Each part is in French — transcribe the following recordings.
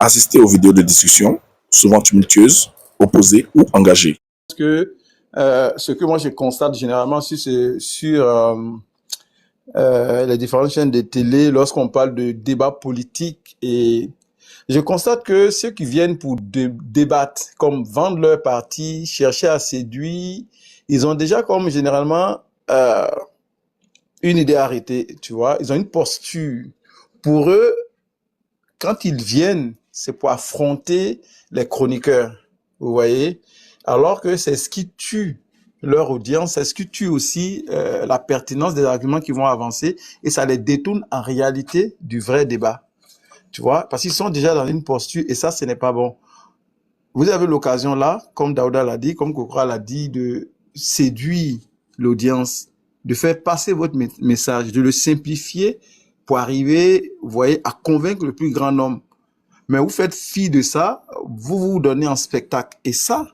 Assister aux vidéos de discussion, souvent tumultueuses, opposées ou engagées. Que ce que moi je constate généralement sur les différentes chaînes de télé lorsqu'on parle de débat politique, et je constate que ceux qui viennent pour débattre, comme vendre leur parti, chercher à séduire, ils ont déjà comme généralement une idée arrêtée, tu vois, ils ont une posture. Pour eux, quand ils viennent, c'est pour affronter les chroniqueurs, vous voyez, alors que c'est ce qui tue leur audience, c'est ce qui tue aussi la pertinence des arguments qu'ils vont avancer, et ça les détourne en réalité du vrai débat, tu vois, parce qu'ils sont déjà dans une posture, et ça, ce n'est pas bon. Vous avez l'occasion là, comme Daouda l'a dit, comme Kokra l'a dit, de séduire l'audience, de faire passer votre message, de le simplifier pour arriver, vous voyez, à convaincre le plus grand nombre. Mais vous faites fi de ça, vous vous donnez en spectacle. Et ça,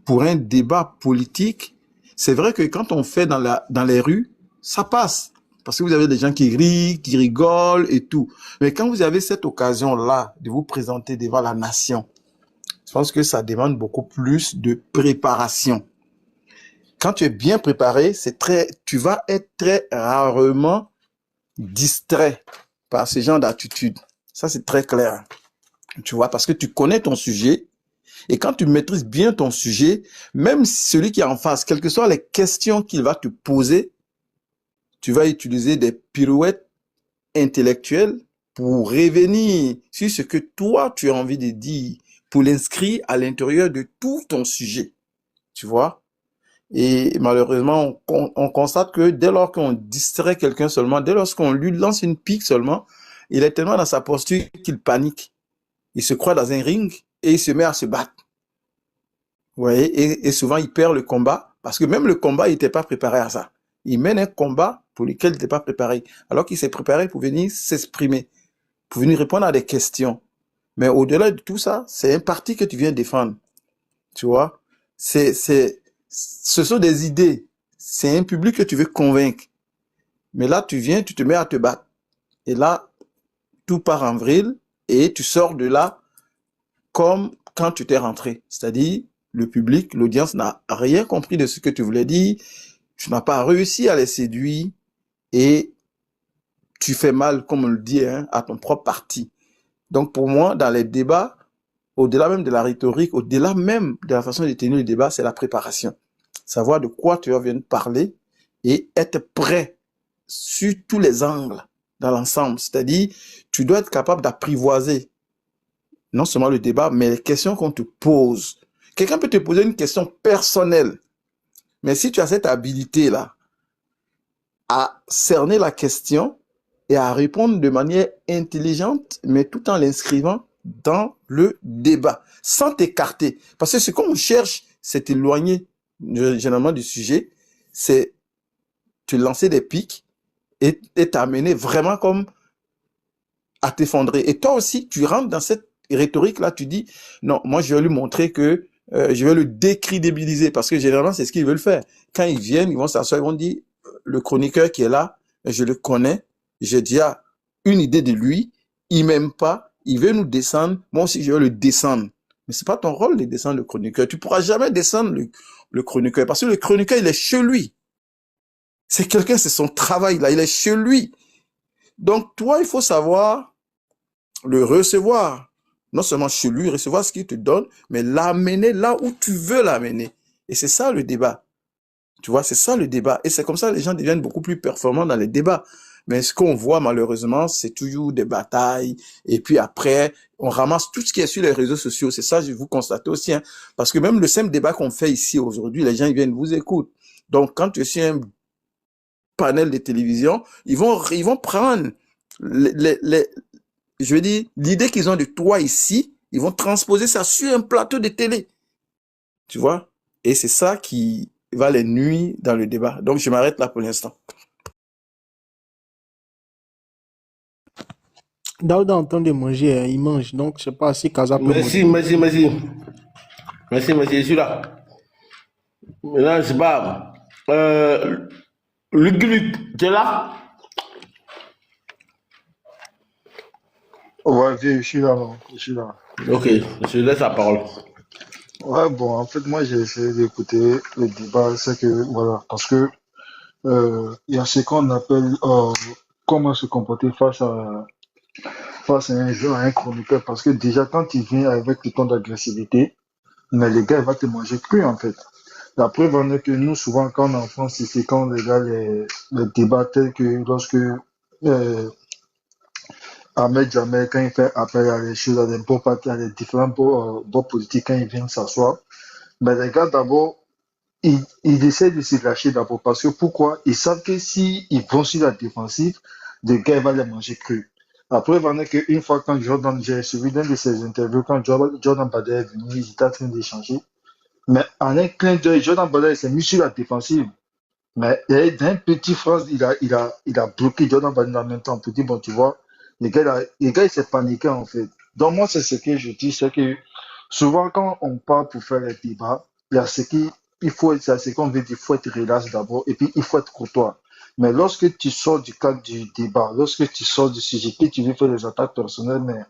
pour un débat politique, c'est vrai que quand on fait dans les rues, ça passe. Parce que vous avez des gens qui rient, qui rigolent et tout. Mais quand vous avez cette occasion-là de vous présenter devant la nation, je pense que ça demande beaucoup plus de préparation. Quand tu es bien préparé, tu vas être très rarement distrait par ce genre d'attitude. Ça, c'est très clair. Tu vois, parce que tu connais ton sujet, et quand tu maîtrises bien ton sujet, même celui qui est en face, quelles que soient les questions qu'il va te poser, tu vas utiliser des pirouettes intellectuelles pour revenir sur ce que toi, tu as envie de dire, pour l'inscrire à l'intérieur de tout ton sujet. Tu vois? Et malheureusement, on constate que dès lors qu'on distrait quelqu'un seulement, dès lors qu'on lui lance une pique seulement, il est tellement dans sa posture qu'il panique. Il se croit dans un ring et il se met à se battre. Vous voyez, et souvent il perd le combat parce que même le combat, il n'était pas préparé à ça. Il mène un combat pour lequel il n'était pas préparé, alors qu'il s'est préparé pour venir s'exprimer, pour venir répondre à des questions. Mais au-delà de tout ça, c'est un parti que tu viens défendre. Tu vois, ce sont des idées. C'est un public que tu veux convaincre. Mais là, tu viens, tu te mets à te battre. Et là, tout part en vrille et tu sors de là comme quand tu t'es rentré. C'est-à-dire, le public, l'audience n'a rien compris de ce que tu voulais dire. Tu n'as pas réussi à les séduire et tu fais mal, comme on le dit, hein, à ton propre parti. Donc, pour moi, dans les débats, au-delà même de la rhétorique, au-delà même de la façon de tenir le débat, c'est la préparation. Savoir de quoi tu viens de parler et être prêt sur tous les angles dans l'ensemble. C'est-à-dire, tu dois être capable d'apprivoiser non seulement le débat, mais les questions qu'on te pose. Quelqu'un peut te poser une question personnelle, mais si tu as cette habilité-là à cerner la question et à répondre de manière intelligente, mais tout en l'inscrivant dans le débat, sans t'écarter. Parce que ce qu'on cherche, c'est t'éloigner généralement du sujet, c'est te lancer des pics et t'amener vraiment comme à t'effondrer. Et toi aussi, tu rentres dans cette rhétorique-là, tu dis, non, moi je vais lui montrer que je vais le décrédibiliser, parce que généralement, c'est ce qu'ils veulent faire. Quand ils viennent, ils vont s'asseoir, ils vont dire, le chroniqueur qui est là, je le connais, j'ai déjà une idée de lui, il m'aime pas, il veut nous descendre, moi aussi je vais le descendre. Mais c'est pas ton rôle de descendre le chroniqueur. Tu pourras jamais descendre le chroniqueur, parce que le chroniqueur, il est chez lui. C'est quelqu'un, c'est son travail, là, il est chez lui. Donc, toi, il faut savoir le recevoir. Non seulement chez lui, recevoir ce qu'il te donne, mais l'amener là où tu veux l'amener. Et c'est ça le débat. Tu vois, c'est ça le débat. Et c'est comme ça que les gens deviennent beaucoup plus performants dans les débats. Mais ce qu'on voit malheureusement, c'est toujours des batailles. Et puis après, on ramasse tout ce qui est sur les réseaux sociaux. C'est ça, je vous constate aussi. Hein. Parce que même le simple débat qu'on fait ici aujourd'hui, les gens ils viennent vous écouter. Donc quand tu es sur un panel de télévision, ils vont prendre je veux dire, l'idée qu'ils ont de toi ici, ils vont transposer ça sur un plateau de télé. Tu vois? Et c'est ça qui va les nuire dans le débat. Donc, je m'arrête là pour l'instant. Daouda est en train de manger, hein, il mange. Donc, je sais pas si Kaza peut Merci, manger. merci. Merci, merci, je suis là. Maintenant, je sais pas. Luc, tu es là? Ouais, vieux, je suis là, non, je suis là. Ok, je te laisse la parole. Ouais, bon, en fait, moi, j'ai essayé d'écouter le débat, c'est que, voilà, parce que, il y a ce qu'on appelle, comment se comporter face à un jeu, à un chroniqueur, parce que déjà, quand il vient avec le ton d'agressivité, mais les gars, il va te manger cru, en fait. La preuve en est que nous, souvent, quand on est en France, c'est quand les gars, les débats tels que lorsque, Ahmed Jamel, quand il fait appel à les choses, à des bons partis, à des différents bons politiques, quand ils viennent s'asseoir, mais les gars, d'abord, ils essaient de se lâcher d'abord. Parce que pourquoi? Ils savent que si ils vont sur la défensive, le gars il va les manger crus. Après, il en est qu'une fois, quand Jordan, j'ai suivi l'un de ses interviews, quand Jordan Bada est venu, ils étaient en train d'échanger. Mais en un clin d'œil, Jordan Bada s'est mis sur la défensive. Mais d'un petit phrase, il a bloqué Jordan Bada en même temps pour dire, bon, tu vois, les gars, il s'est paniqué en fait. Donc, moi, c'est ce que je dis, c'est que souvent, quand on parle pour faire les débats, il y a ce qui, il faut être, c'est ce qu'on veut dire, il faut être relax d'abord, et puis il faut être courtois. Mais lorsque tu sors du cadre du débat, lorsque tu sors du sujet, que tu veux faire des attaques personnelles, mais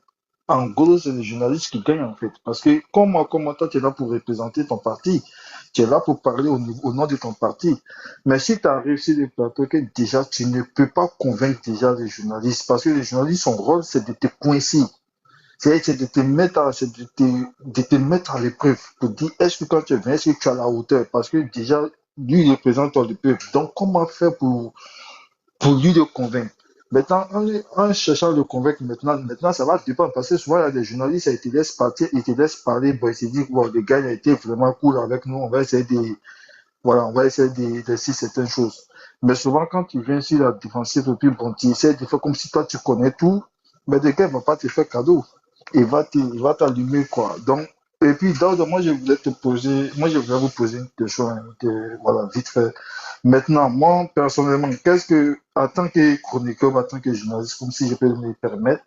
en gros, c'est les journalistes qui gagnent en fait. Parce que comme moi, comme toi, tu es là pour représenter ton parti, tu es là pour parler au nom de ton parti. Mais si tu as réussi le plateau, que déjà, tu ne peux pas convaincre déjà les journalistes. Parce que les journalistes, son rôle, c'est de te coincer. C'est de te mettre de te mettre à l'épreuve pour dire est-ce que quand tu viens, est-ce que tu as la hauteur? Parce que déjà, lui, il représente le peuple. Donc, comment faire pour lui de convaincre? Maintenant, en cherchant de le convaincre maintenant, ça va dépendre. Parce que souvent, il y a des journalistes, ils te laissent partir, ils te laissent parler. Bon, ils se disent, bon, le gars, il a été vraiment cool avec nous. On va essayer voilà, on va essayer d'essayer certaines choses. Mais souvent, quand tu viens sur la défensive, et puis bon, tu essaies de faire comme si toi, tu connais tout, mais le gars, il va pas te faire cadeau. Il va t'allumer, quoi. Donc, et puis, donc, moi, je voulais vous poser une question, hein, voilà, vite fait. Maintenant, moi, personnellement, en tant que chroniqueur, en tant que journaliste, comme si je peux me permettre,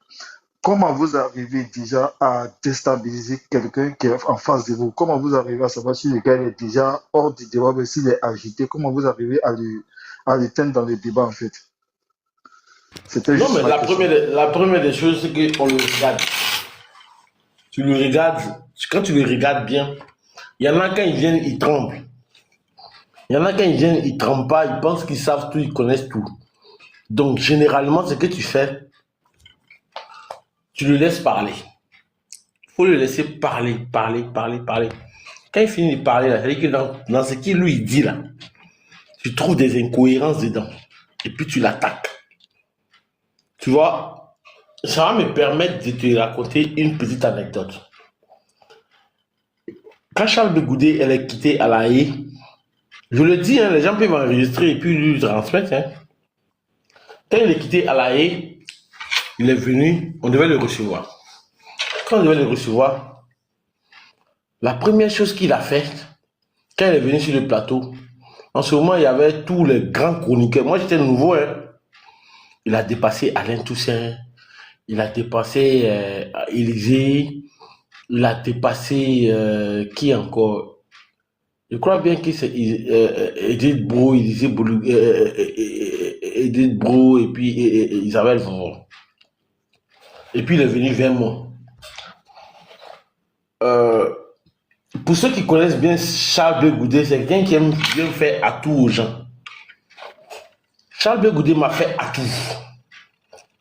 comment vous arrivez déjà à déstabiliser quelqu'un qui est en face de vous? Comment vous arrivez à savoir si le gars est déjà hors du débat, mais s'il est agité? Comment vous arrivez à l'éteindre dans le débat, en fait? C'était Non, juste mais ma question. la première des choses, c'est qu'on le regarde. Tu le regardes, quand tu le regardes bien, il y en a quand ils viennent, ils tremblent. Il y en a quand ils viennent, ils tremblent pas, ils pensent qu'ils savent tout, ils connaissent tout. Donc, généralement, ce que tu fais, tu le laisses parler. Il faut le laisser parler, parler, parler, parler. Quand il finit de parler, là, c'est-à-dire que dans ce qu'il lui dit là, tu trouves des incohérences dedans. Et puis tu l'attaques. Tu vois, ça va me permettre de te raconter une petite anecdote. Quand Charles Begoudé elle est quitté à La Haye, je le dis, hein, les gens peuvent enregistrer et puis lui transmettre. Hein. Quand il est quitté à La Haye, il est venu, on devait le recevoir. Quand on devait le recevoir, la première chose qu'il a faite, quand il est venu sur le plateau, en ce moment, il y avait tous les grands chroniqueurs. Moi, j'étais nouveau. Hein. Il a dépassé Alain Toussaint, il a dépassé Élysée, il a dépassé qui encore? Je crois bien que c'est Edith Bro, Edith Bro et puis Isabelle Vaughn. Et puis il est venu vers moi. Euh, pour ceux qui connaissent bien Charles Blé Goudé, c'est quelqu'un qui aime bien faire atout aux gens. Charles Blé Goudé m'a fait atout.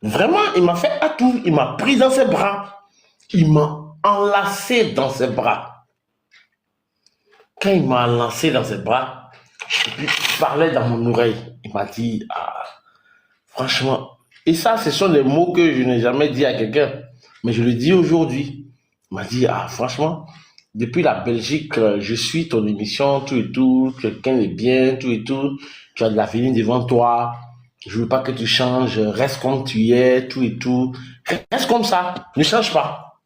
Vraiment, il m'a fait atout. Il m'a pris dans ses bras. Il m'a enlacé dans ses bras. Quand il m'a enlacé dans ses bras, et puis il parlait dans mon oreille, il m'a dit, ah, franchement, et ça, ce sont des mots que je n'ai jamais dit à quelqu'un, mais je le dis aujourd'hui. Il m'a dit, ah, franchement, depuis la Belgique, je suis ton émission, tout et tout, quelqu'un est bien, tout et tout, tu as de l'avenir devant toi, je veux pas que tu changes, reste comme tu es, tout et tout, reste comme ça, ne change pas.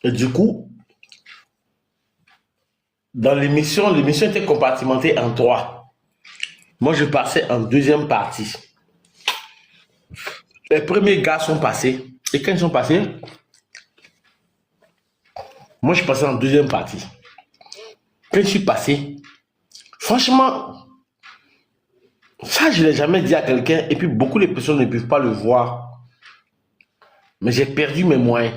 Et du coup, dans l'émission était compartimentée en trois. Moi, je passais en deuxième partie. Les premiers gars sont passés. Et quand ils sont passés, moi, je passais en deuxième partie. Quand je suis passé, franchement, ça, je ne l'ai jamais dit à quelqu'un. Et puis, beaucoup de personnes ne peuvent pas le voir. Mais j'ai perdu mes moyens.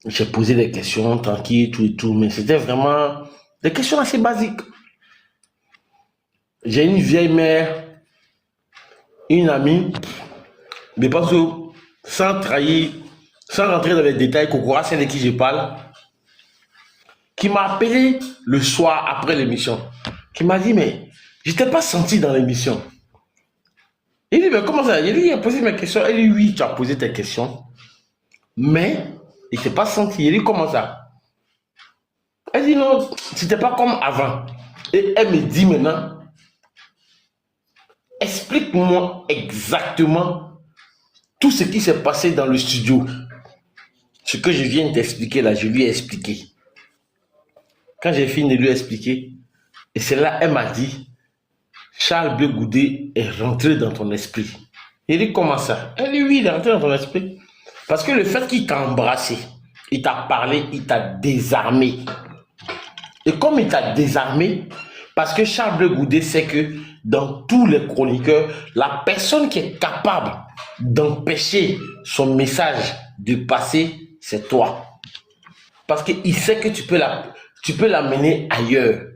J'ai posé des questions tranquilles, tout et tout, mais c'était vraiment des questions assez basiques. J'ai une vieille mère, une amie, mais parce que sans trahir, sans rentrer dans les détails, Kokora, c'est de qui je parle, qui m'a appelé le soir après l'émission, qui m'a dit, mais je t'ai pas senti dans l'émission. Il dit, mais comment ça? Il dit, il a posé mes questions. Elle dit, oui, tu as posé tes questions, mais il t'est pas senti. Il dit, comment ça? Elle dit, non, c'était pas comme avant. Et elle me dit maintenant, explique-moi exactement tout ce qui s'est passé dans le studio. Ce que je viens d'expliquer là, je lui ai expliqué. Quand j'ai fini de lui expliquer, et c'est là, elle m'a dit, Charles Blé Goudé est rentré dans ton esprit. Il dit, comment ça? Elle dit, oui, il est rentré dans ton esprit. Parce que le fait qu'il t'a embrassé, il t'a parlé, il t'a désarmé. Et comme il t'a désarmé, parce que Charles Blé Goudé sait que dans tous les chroniqueurs, la personne qui est capable d'empêcher son message de passer, c'est toi. Parce qu'il sait que tu peux l'amener ailleurs.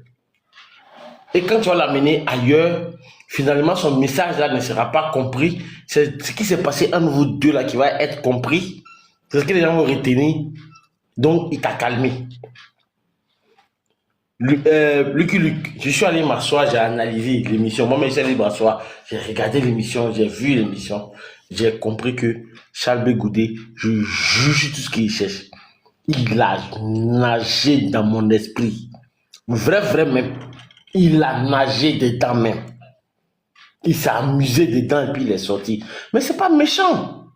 Et quand tu vas l'amener ailleurs, finalement, son message là ne sera pas compris. C'est ce qui s'est passé entre vous deux là qui va être compris. C'est ce que les gens vont retenir. Donc, il t'a calmé. Lucky Luke, je suis allé m'asseoir, j'ai analysé l'émission. Moi-même, je suis allé m'asseoir, j'ai regardé l'émission, j'ai vu l'émission. J'ai compris que Charles Blé Goudé, je juge tout ce qu'il cherche. Il a nagé dans mon esprit. Vrai même. Il a nagé dedans même. Il s'est amusé dedans et puis il est sorti. Mais c'est pas méchant.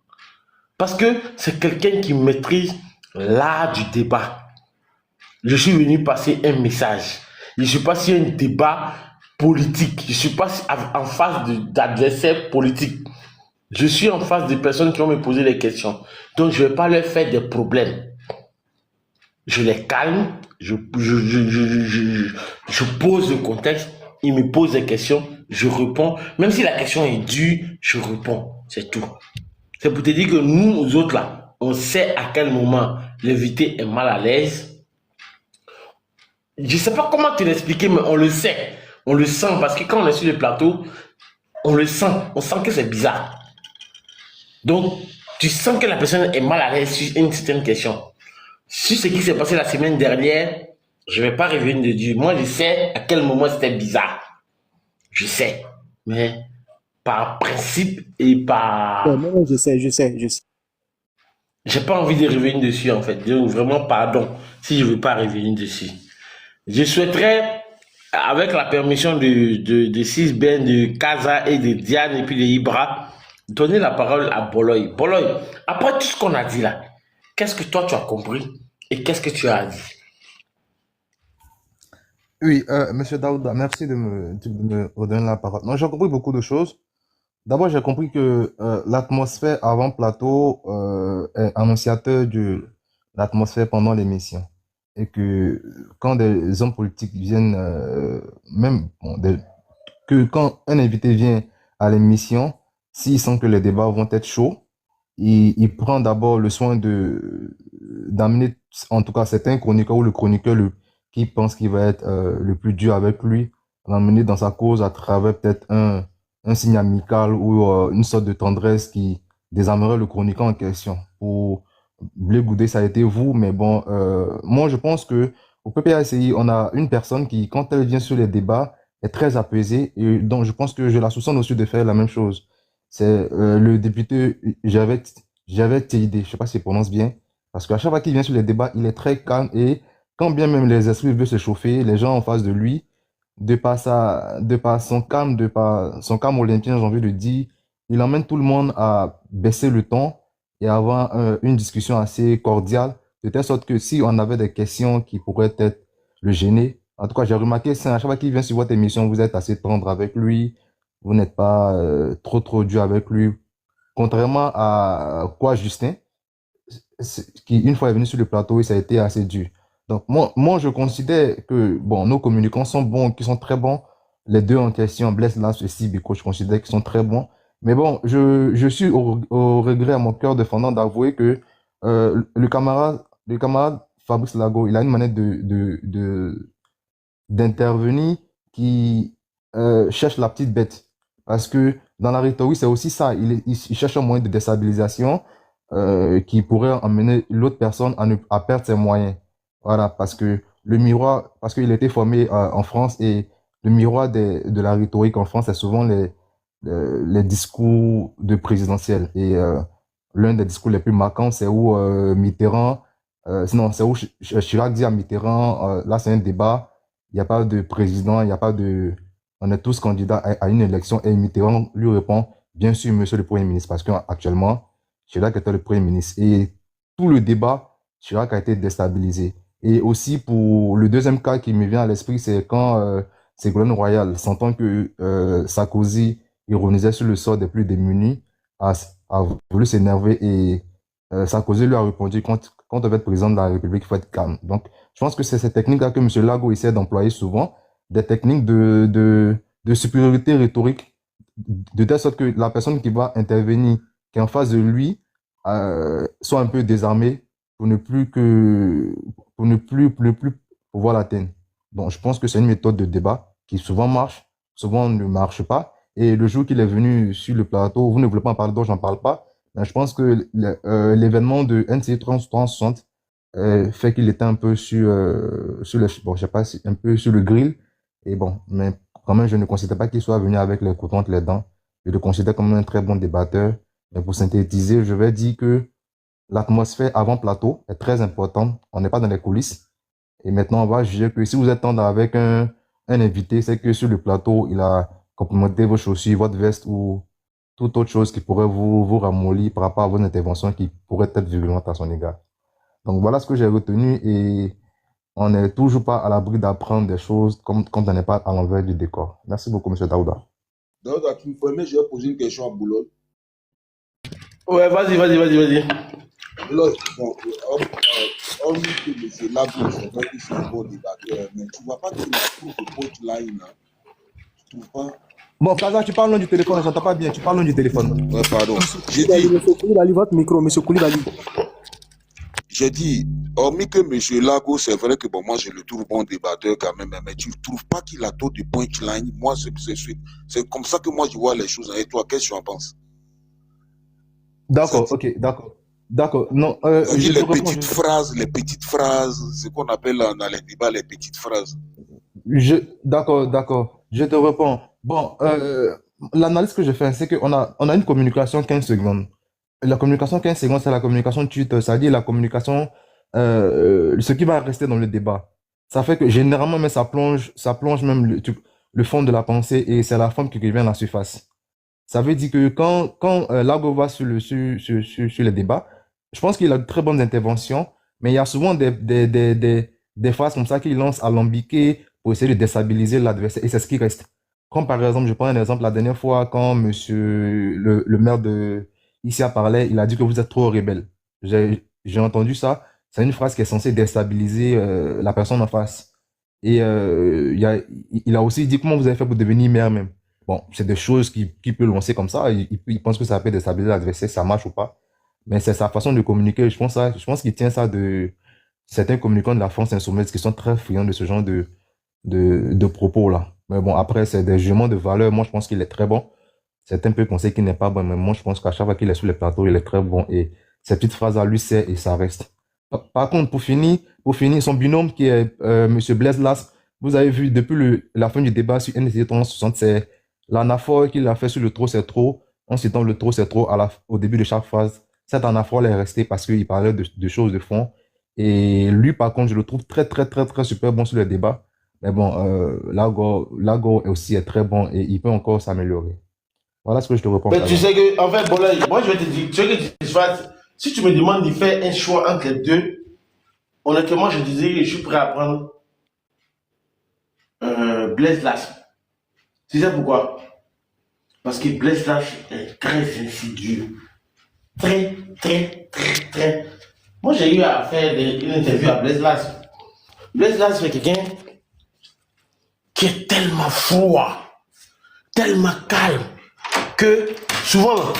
Parce que c'est quelqu'un qui maîtrise l'art du débat. Je suis venu passer un message. Je ne suis pas sur un débat politique. Je ne suis pas en face d'adversaires politiques. Je suis en face des personnes qui vont me poser des questions. Donc, je ne vais pas leur faire des problèmes. Je les calme, je pose le contexte, ils me posent des questions, je réponds. Même si la question est dure, je réponds. C'est tout. C'est pour te dire que nous autres là, on sait à quel moment l'invité est mal à l'aise. Je ne sais pas comment te l'expliquer, mais on le sait. On le sent parce que quand on est sur le plateau, on le sent. On sent que c'est bizarre. Donc, tu sens que la personne est mal à l'aise sur une certaine question. Sur ce qui s'est passé la semaine dernière, je ne vais pas revenir de Dieu. Moi, je sais à quel moment c'était bizarre. Je sais. Mais par principe et par... Non, je sais. J'ai pas envie de revenir dessus, en fait. Donc, vraiment, pardon si je ne veux pas revenir dessus. Je souhaiterais, avec la permission de Sisben, de Kaza et de Diane et puis de Ibra, donner la parole à Boloy. Boloy, après tout ce qu'on a dit là, qu'est-ce que toi tu as compris et qu'est-ce que tu as dit? Oui, Monsieur Daouda, merci de me redonner la parole. Non, j'ai compris beaucoup de choses. D'abord, j'ai compris que l'atmosphère avant plateau est annonciateur de l'atmosphère pendant l'émission. Et que quand des hommes politiques viennent, que quand un invité vient à l'émission, s'il sent que les débats vont être chauds, il prend d'abord le soin d'amener, en tout cas, certains chroniqueurs ou le chroniqueur qui pense qu'il va être le plus dur avec lui, l'emmener dans sa cause à travers peut-être un signe amical ou une sorte de tendresse qui désarmerait le chroniqueur en question. Pour Blé Goudé, ça a été vous, mais bon, moi je pense que au PPACI, on a une personne qui, quand elle vient sur les débats, est très apaisée et donc je pense que je la soupçonne aussi de faire la même chose. C'est le député Javed TID, je sais pas si il prononce bien, parce qu'à chaque fois qu'il vient sur les débats, il est très calme et quand bien même les esprits veulent se chauffer, les gens en face de lui, de par son calme olympien, j'ai envie de dire, il emmène tout le monde à baisser le ton et à avoir une discussion assez cordiale, de telle sorte que si on avait des questions qui pourraient peut-être le gêner, en tout cas, j'ai remarqué ça, à chaque fois qu'il vient sur votre émission, vous êtes assez tendre avec lui, vous n'êtes pas trop dur avec lui. Contrairement à quoi Justin, qui une fois est venu sur le plateau, et ça a été assez dur. Donc moi je considère que bon, nos communicants sont bons, qui sont très bons. Les deux en question, Blaise Lance et Sibiko, je considère qu'ils sont très bons. Mais bon, je suis au regret à mon cœur défendant d'avouer que le camarade Fabrice Lago, il a une manière d'intervenir qui cherche la petite bête. Parce que dans la rhétorique, c'est aussi ça. Il cherche un moyen de déstabilisation qui pourrait emmener l'autre personne à perdre ses moyens. Voilà, parce que le miroir, parce qu'il a été formé en France et le miroir de la rhétorique en France, c'est souvent les discours de présidentiel. Et l'un des discours les plus marquants, c'est où Mitterrand, sinon, c'est où Chirac dit à Mitterrand, là c'est un débat, il n'y a pas de président, il n'y a pas de... On est tous candidats à une élection et Mitterrand lui répond, bien sûr, monsieur le Premier ministre, parce qu'actuellement, Chirac était le Premier ministre. Et tout le débat, Chirac a été déstabilisé. Et aussi, pour le deuxième cas qui me vient à l'esprit, c'est quand Ségolène Royal, sentant que Sarkozy ironisait sur le sort des plus démunis, a voulu s'énerver et Sarkozy lui a répondu, quand on veut être président de la République, il faut être calme. Donc, je pense que c'est cette technique-là que M. Lago essaie d'employer souvent, des techniques de supériorité rhétorique, de telle sorte que la personne qui va intervenir, qui est en face de lui, soit un peu désarmée pour ne plus pouvoir l'atteindre. Donc, je pense que c'est une méthode de débat qui souvent marche, souvent ne marche pas. Et le jour qu'il est venu sur le plateau, vous ne voulez pas en parler, donc j'en parle pas. Mais je pense que l'événement de NC 360 fait qu'il était un peu sur le, bon, je sais pas, un peu sur le grill. Et bon, mais quand même, je ne considère pas qu'il soit venu avec les couteaux entre les dents. Je le considère comme un très bon débatteur. Mais pour synthétiser, je vais dire que l'atmosphère avant plateau est très importante. On n'est pas dans les coulisses. Et maintenant, on va juger que si vous êtes tendre avec un invité, c'est que sur le plateau, il a complimenté vos chaussures, votre veste ou toute autre chose qui pourrait vous ramollir par rapport à vos interventions qui pourraient être virulentes à son égard. Donc voilà ce que j'ai retenu et on n'est toujours pas à l'abri d'apprendre des choses comme quand on n'est pas à l'envers du décor. Merci beaucoup, M. Daouda. Daouda, tu me permets, je vais poser une question à Boulol. Ouais, vas-y. Boulol, bon, hormis que M. Lago, c'est vrai que c'est un bon débatteur, mais tu ne vois pas qu'il a trop de punchline, là. Tu trouves pas? Bon, Kaza, tu parles loin du téléphone, je n'entends pas bien, tu parles loin du téléphone. Ouais, pardon. J'ai Koulibaly, dit, monsieur Koulibaly, votre micro, monsieur Koulibaly. hormis que M. Lago, c'est vrai que bon, moi je le trouve bon débatteur quand même, mais tu ne trouves pas qu'il a trop de punchline? Moi, c'est comme ça que moi je vois les choses. Et toi, qu'est-ce que tu en penses? D'accord, ok, d'accord. Non, C'est-à-dire je te les réponds. les petites phrases, ce qu'on appelle dans les débats les petites phrases. D'accord. Je te réponds. Bon, l'analyse que je fais, c'est qu'on a une communication 15 secondes. La communication 15 secondes, c'est la communication tweet, c'est-à-dire la communication, ce qui va rester dans le débat. Ça fait que généralement, mais ça plonge même le fond de la pensée et c'est la forme qui revient à la surface. Ça veut dire que quand Lago va sur les débats, je pense qu'il a de très bonnes interventions, mais il y a souvent des phrases comme ça qu'il lance alambiquées pour essayer de déstabiliser l'adversaire et c'est ce qui reste. Comme par exemple, je prends un exemple, la dernière fois, quand monsieur le maire de ici a parlé, il a dit que vous êtes trop rebelle. J'ai entendu ça. C'est une phrase qui est censée déstabiliser la personne en face. Et il a aussi dit comment vous avez fait pour devenir maire même. Bon, c'est des choses qui peut lancer comme ça. Il pense que ça peut déstabiliser l'adversaire, ça marche ou pas. Mais c'est sa façon de communiquer. Je pense qu'il tient ça de certains communicants de la France insoumise qui sont très friands de ce genre de propos-là. Mais bon, après, c'est des jugements de valeur. Moi, je pense qu'il est très bon. Certains peuvent penser qu'il n'est pas bon, mais moi, je pense qu'à chaque fois qu'il est sur les plateaux, il est très bon. Et ces petites phrases à lui, c'est et ça reste. Par contre, pour finir, son binôme qui est Monsieur Blaise Las, vous avez vu depuis la fin du débat sur NCT 360, c'est l'anaphore qu'il a fait sur le trop c'est trop, en citant le trop c'est trop au début de chaque phrase. Cette anaphore est restée parce qu'il parlait de choses de fond. Et lui, par contre, je le trouve très super bon sur le débat. Mais bon, Lago aussi est très bon et il peut encore s'améliorer. Voilà ce que je te réponds. Mais tu sais que, en fait, bon là, moi je vais te dire, tu sais que tu fasses, si tu me demandes de faire un choix entre les deux, honnêtement, je disais que je suis prêt à prendre Blaise Las. Tu sais pourquoi? Parce que Blaise Las est très insidieux. Très. Moi, j'ai eu à faire une interview à Blaise Las. Blaise Las, c'est quelqu'un qui est tellement froid, tellement calme, que souvent, là,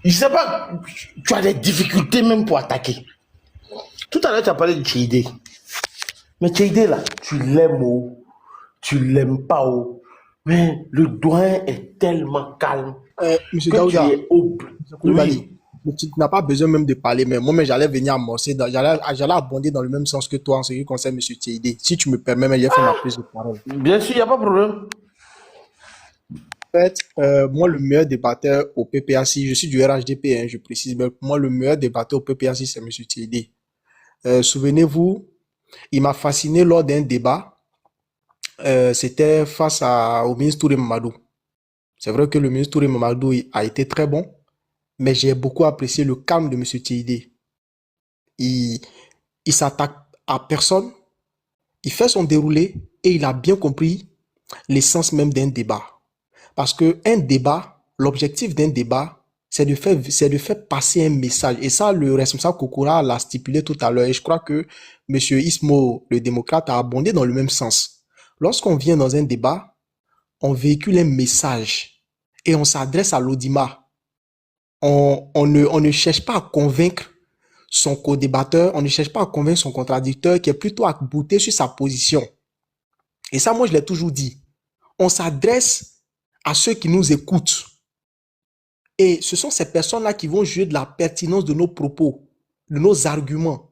je sais pas, tu as des difficultés même pour attaquer. Tout à l'heure, tu as parlé de Tchéidé. Mais Tchéidé, là, tu l'aimes ou tu l'aimes pas ou. Mais le doyen est tellement calme Monsieur que tu Daouda, es au... Koulibaly, Oui. tu n'as pas besoin même de parler, mais moi, mais j'allais venir amorcer, j'allais abonder dans le même sens que toi en ce qui concerne Monsieur Tchéidé. Si tu me permets, mais j'ai fait ma prise de parole. Bien sûr, il n'y a pas de problème. En fait, moi, le meilleur débatteur au PPAC, je suis du RHDP, hein, je précise, mais pour moi, le meilleur débatteur au PPAC, c'est Monsieur Tchéidé. Souvenez-vous, il m'a fasciné lors d'un débat. C'était face au ministre Touré Mamadou. C'est vrai que le ministre Touré Mamadou a été très bon, mais j'ai beaucoup apprécié le calme de M. Tchéidé. Il s'attaque à personne, il fait son déroulé et il a bien compris l'essence même d'un débat. Parce que un débat, l'objectif d'un débat, c'est de faire passer un message. Et ça, le responsable Kokora l'a stipulé tout à l'heure. Et je crois que M. Ismo, le démocrate, a abondé dans le même sens. Lorsqu'on vient dans un débat, on véhicule un message et on s'adresse à l'audimat. On ne cherche pas à convaincre son co-débatteur, on ne cherche pas à convaincre son contradicteur qui est plutôt à bouter sur sa position. Et ça, moi, je l'ai toujours dit. On s'adresse à ceux qui nous écoutent. Et ce sont ces personnes-là qui vont juger de la pertinence de nos propos, de nos arguments,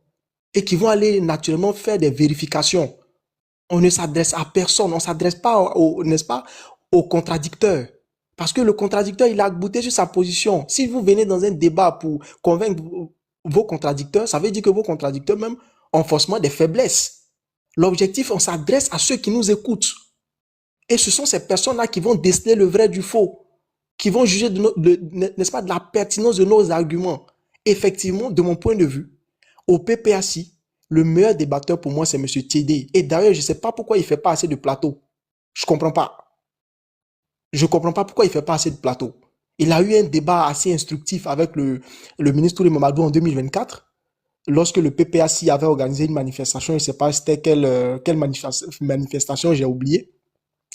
et qui vont aller naturellement faire des vérifications. On ne s'adresse à personne, on ne s'adresse pas, n'est-ce pas, au contradicteur. Parce que le contradicteur, il a bouté sur sa position. Si vous venez dans un débat pour convaincre vos contradicteurs, ça veut dire que vos contradicteurs même ont forcément des faiblesses. L'objectif, on s'adresse à ceux qui nous écoutent. Et ce sont ces personnes-là qui vont déceler le vrai du faux, qui vont juger n'est-ce pas, de la pertinence de nos arguments. Effectivement, de mon point de vue, au PPAC, le meilleur débatteur pour moi, c'est M. Tchéidé. Et d'ailleurs, je ne sais pas pourquoi il ne fait pas assez de plateaux. Je ne comprends pas. Je ne comprends pas pourquoi il ne fait pas assez de plateaux. Il a eu un débat assez instructif avec le ministre Touré Mamadou en 2024, lorsque le PPAC avait organisé une manifestation. Je ne sais pas c'était quelle manifestation, j'ai oublié.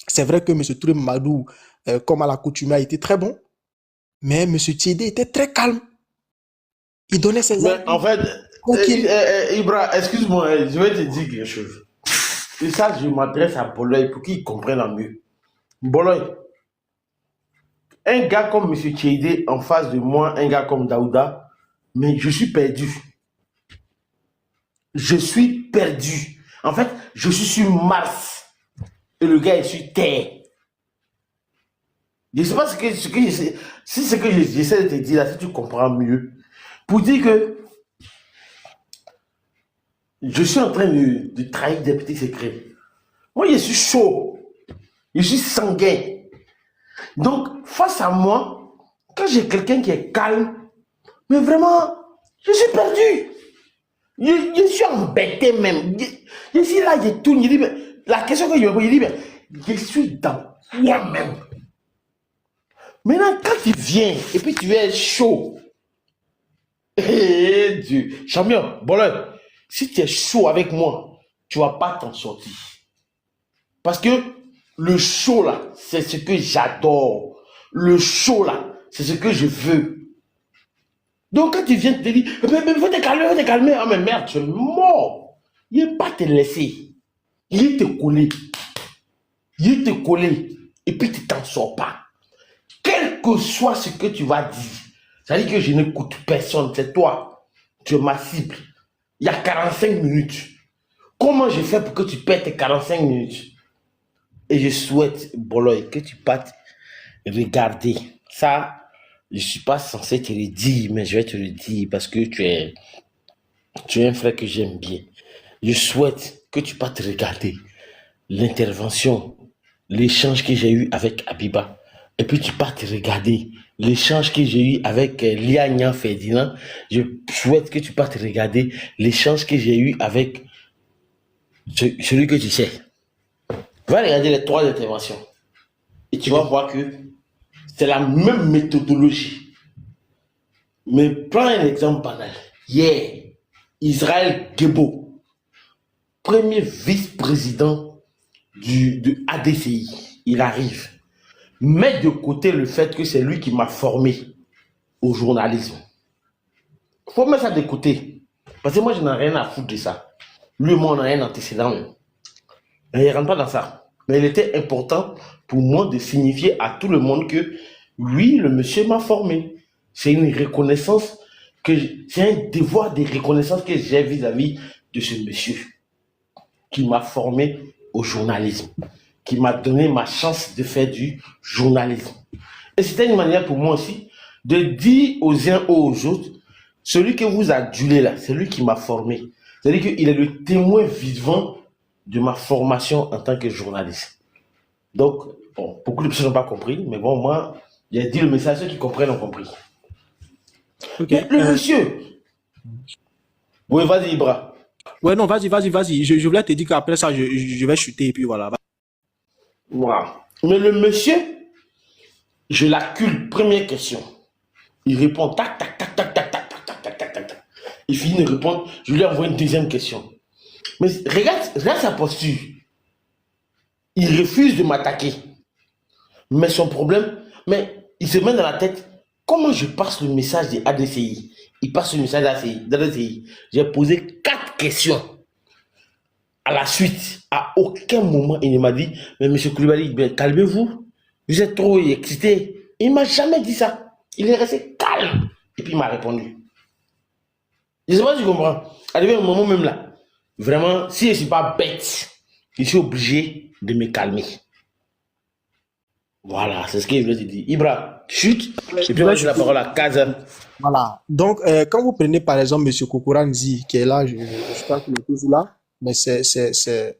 C'est vrai que M. Touré Mamadou, comme à l'accoutumée, a été très bon, mais M. Tchéidé était très calme. Il donnait ses Mais arguments. en fait, Tranquille. Ibra, excuse-moi, je vais te dire quelque chose. Et ça, je m'adresse à Boloy pour qu'il comprenne en mieux. Boloy, un gars comme M. Tchéidé en face de moi, un gars comme Daouda, mais je suis perdu. Je suis perdu. En fait, je suis sur Mars et le gars est sur Terre. Je ne sais pas ce que j'essaie. Si c'est que j'essaie de te dire là, si tu comprends mieux. Pour dire que je suis en train de trahir des petits secrets. Moi, je suis chaud. Je suis sanguin. Donc, face à moi, quand j'ai quelqu'un qui est calme, mais vraiment, je suis perdu. Je suis embêté même. Je suis là, je tourne, je dis, mais la question que je me pose, je dis, mais je suis dans moi-même. Maintenant, quand tu viens et puis tu es chaud, Dieu, champion, Bolin, si tu es chaud avec moi, tu ne vas pas t'en sortir. Parce que le chaud là, c'est ce que j'adore. Le chaud là, c'est ce que je veux. Donc quand tu viens te dire, mais faut te calmer, ah mais merde, tu es mort. Il ne pas te laisser. Il te coller. Il te coller. Et puis tu t'en sors pas. Quel que soit ce que tu vas dire, ça veut dire que je n'écoute personne, c'est toi. Tu es ma cible. Il y a 45 minutes. Comment je fais pour que tu perds tes 45 minutes? Et je souhaite, Boloy, que tu partes regarder. Ça, je ne suis pas censé te le dire, mais je vais te le dire parce que tu es un frère que j'aime bien. Je souhaite que tu partes regarder l'intervention, l'échange que j'ai eu avec Abiba. Et puis tu partes regarder l'échange que j'ai eu avec Liania Ferdinand. Je souhaite que tu partes regarder l'échange que j'ai eu avec celui que tu sais. Va regarder les 3 interventions. Et tu vas voir que c'est la même méthodologie. Mais prends un exemple banal. Hier, Israël Gebo, premier vice-président de ADCI, il arrive. Mets de côté le fait que c'est lui qui m'a formé au journalisme. Il faut mettre ça de côté. Parce que moi, je n'ai rien à foutre de ça. Lui, moi, on a un antécédent. Et il ne rentre pas dans ça. Mais il était important pour moi de signifier à tout le monde que oui, le monsieur m'a formé. C'est une reconnaissance c'est un devoir de reconnaissance que j'ai vis-à-vis de ce monsieur qui m'a formé au journalisme, qui m'a donné ma chance de faire du journalisme. Et c'était une manière pour moi aussi de dire aux uns aux autres, celui que vous adulez là, c'est lui qui m'a formé. C'est-à-dire qu'il est le témoin vivant de ma formation en tant que journaliste. Donc, bon, beaucoup de personnes n'ont pas compris, mais bon, moi, j'ai dit le message, ceux qui comprennent ont compris. Ok. Mais le monsieur, oui, vas-y, Ibra. Ouais, non, vas-y. Je voulais te dire qu'après ça, je vais chuter et puis voilà. Voilà. Mais le monsieur, je l'accule, première question. Il répond tac, tac, tac, tac, tac, tac, tac, tac, tac, tac, tac, tac. Il finit de répondre, je lui envoie une deuxième question. Mais regarde sa posture. Il refuse de m'attaquer. Mais son problème, mais il se met dans la tête, comment je passe le message de ADCI? Il passe le message d'ADCI. J'ai posé 4 questions. À la suite, à aucun moment, il ne m'a dit, mais monsieur Koulibaly, calmez-vous. Vous êtes trop excité. Il ne m'a jamais dit ça. Il est resté calme. Et puis il m'a répondu. Je ne sais pas si tu comprends. Arrivé un moment même là, vraiment, si je ne suis pas bête, je suis obligé de me calmer. Voilà, c'est ce que je voulais te dire. Ibra, chute, et puis moi j'ai la parole à Kazan. Voilà. Donc, quand vous prenez par exemple M. Kokoranzi, qui est là, je crois qu'il est toujours là, mais c'est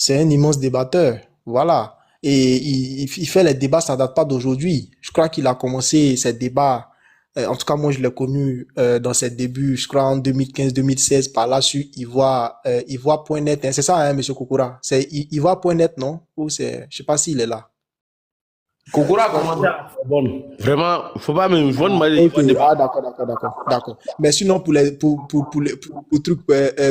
un immense débatteur. Voilà. Et il fait les débats, ça date pas d'aujourd'hui. Je crois qu'il a commencé ces débats, en tout cas moi je l'ai connu dans ses débuts, je crois en 2015-2016, par là sur Ivoire.net. Hein. C'est ça, hein, M. Kokora? C'est Ivoire.net, non? Ou c'est, je sais pas s'il est là. Kokora a commencé à bon. Vraiment, faut pas me demander. Ok, ah, d'accord. Mais sinon, pour trucs,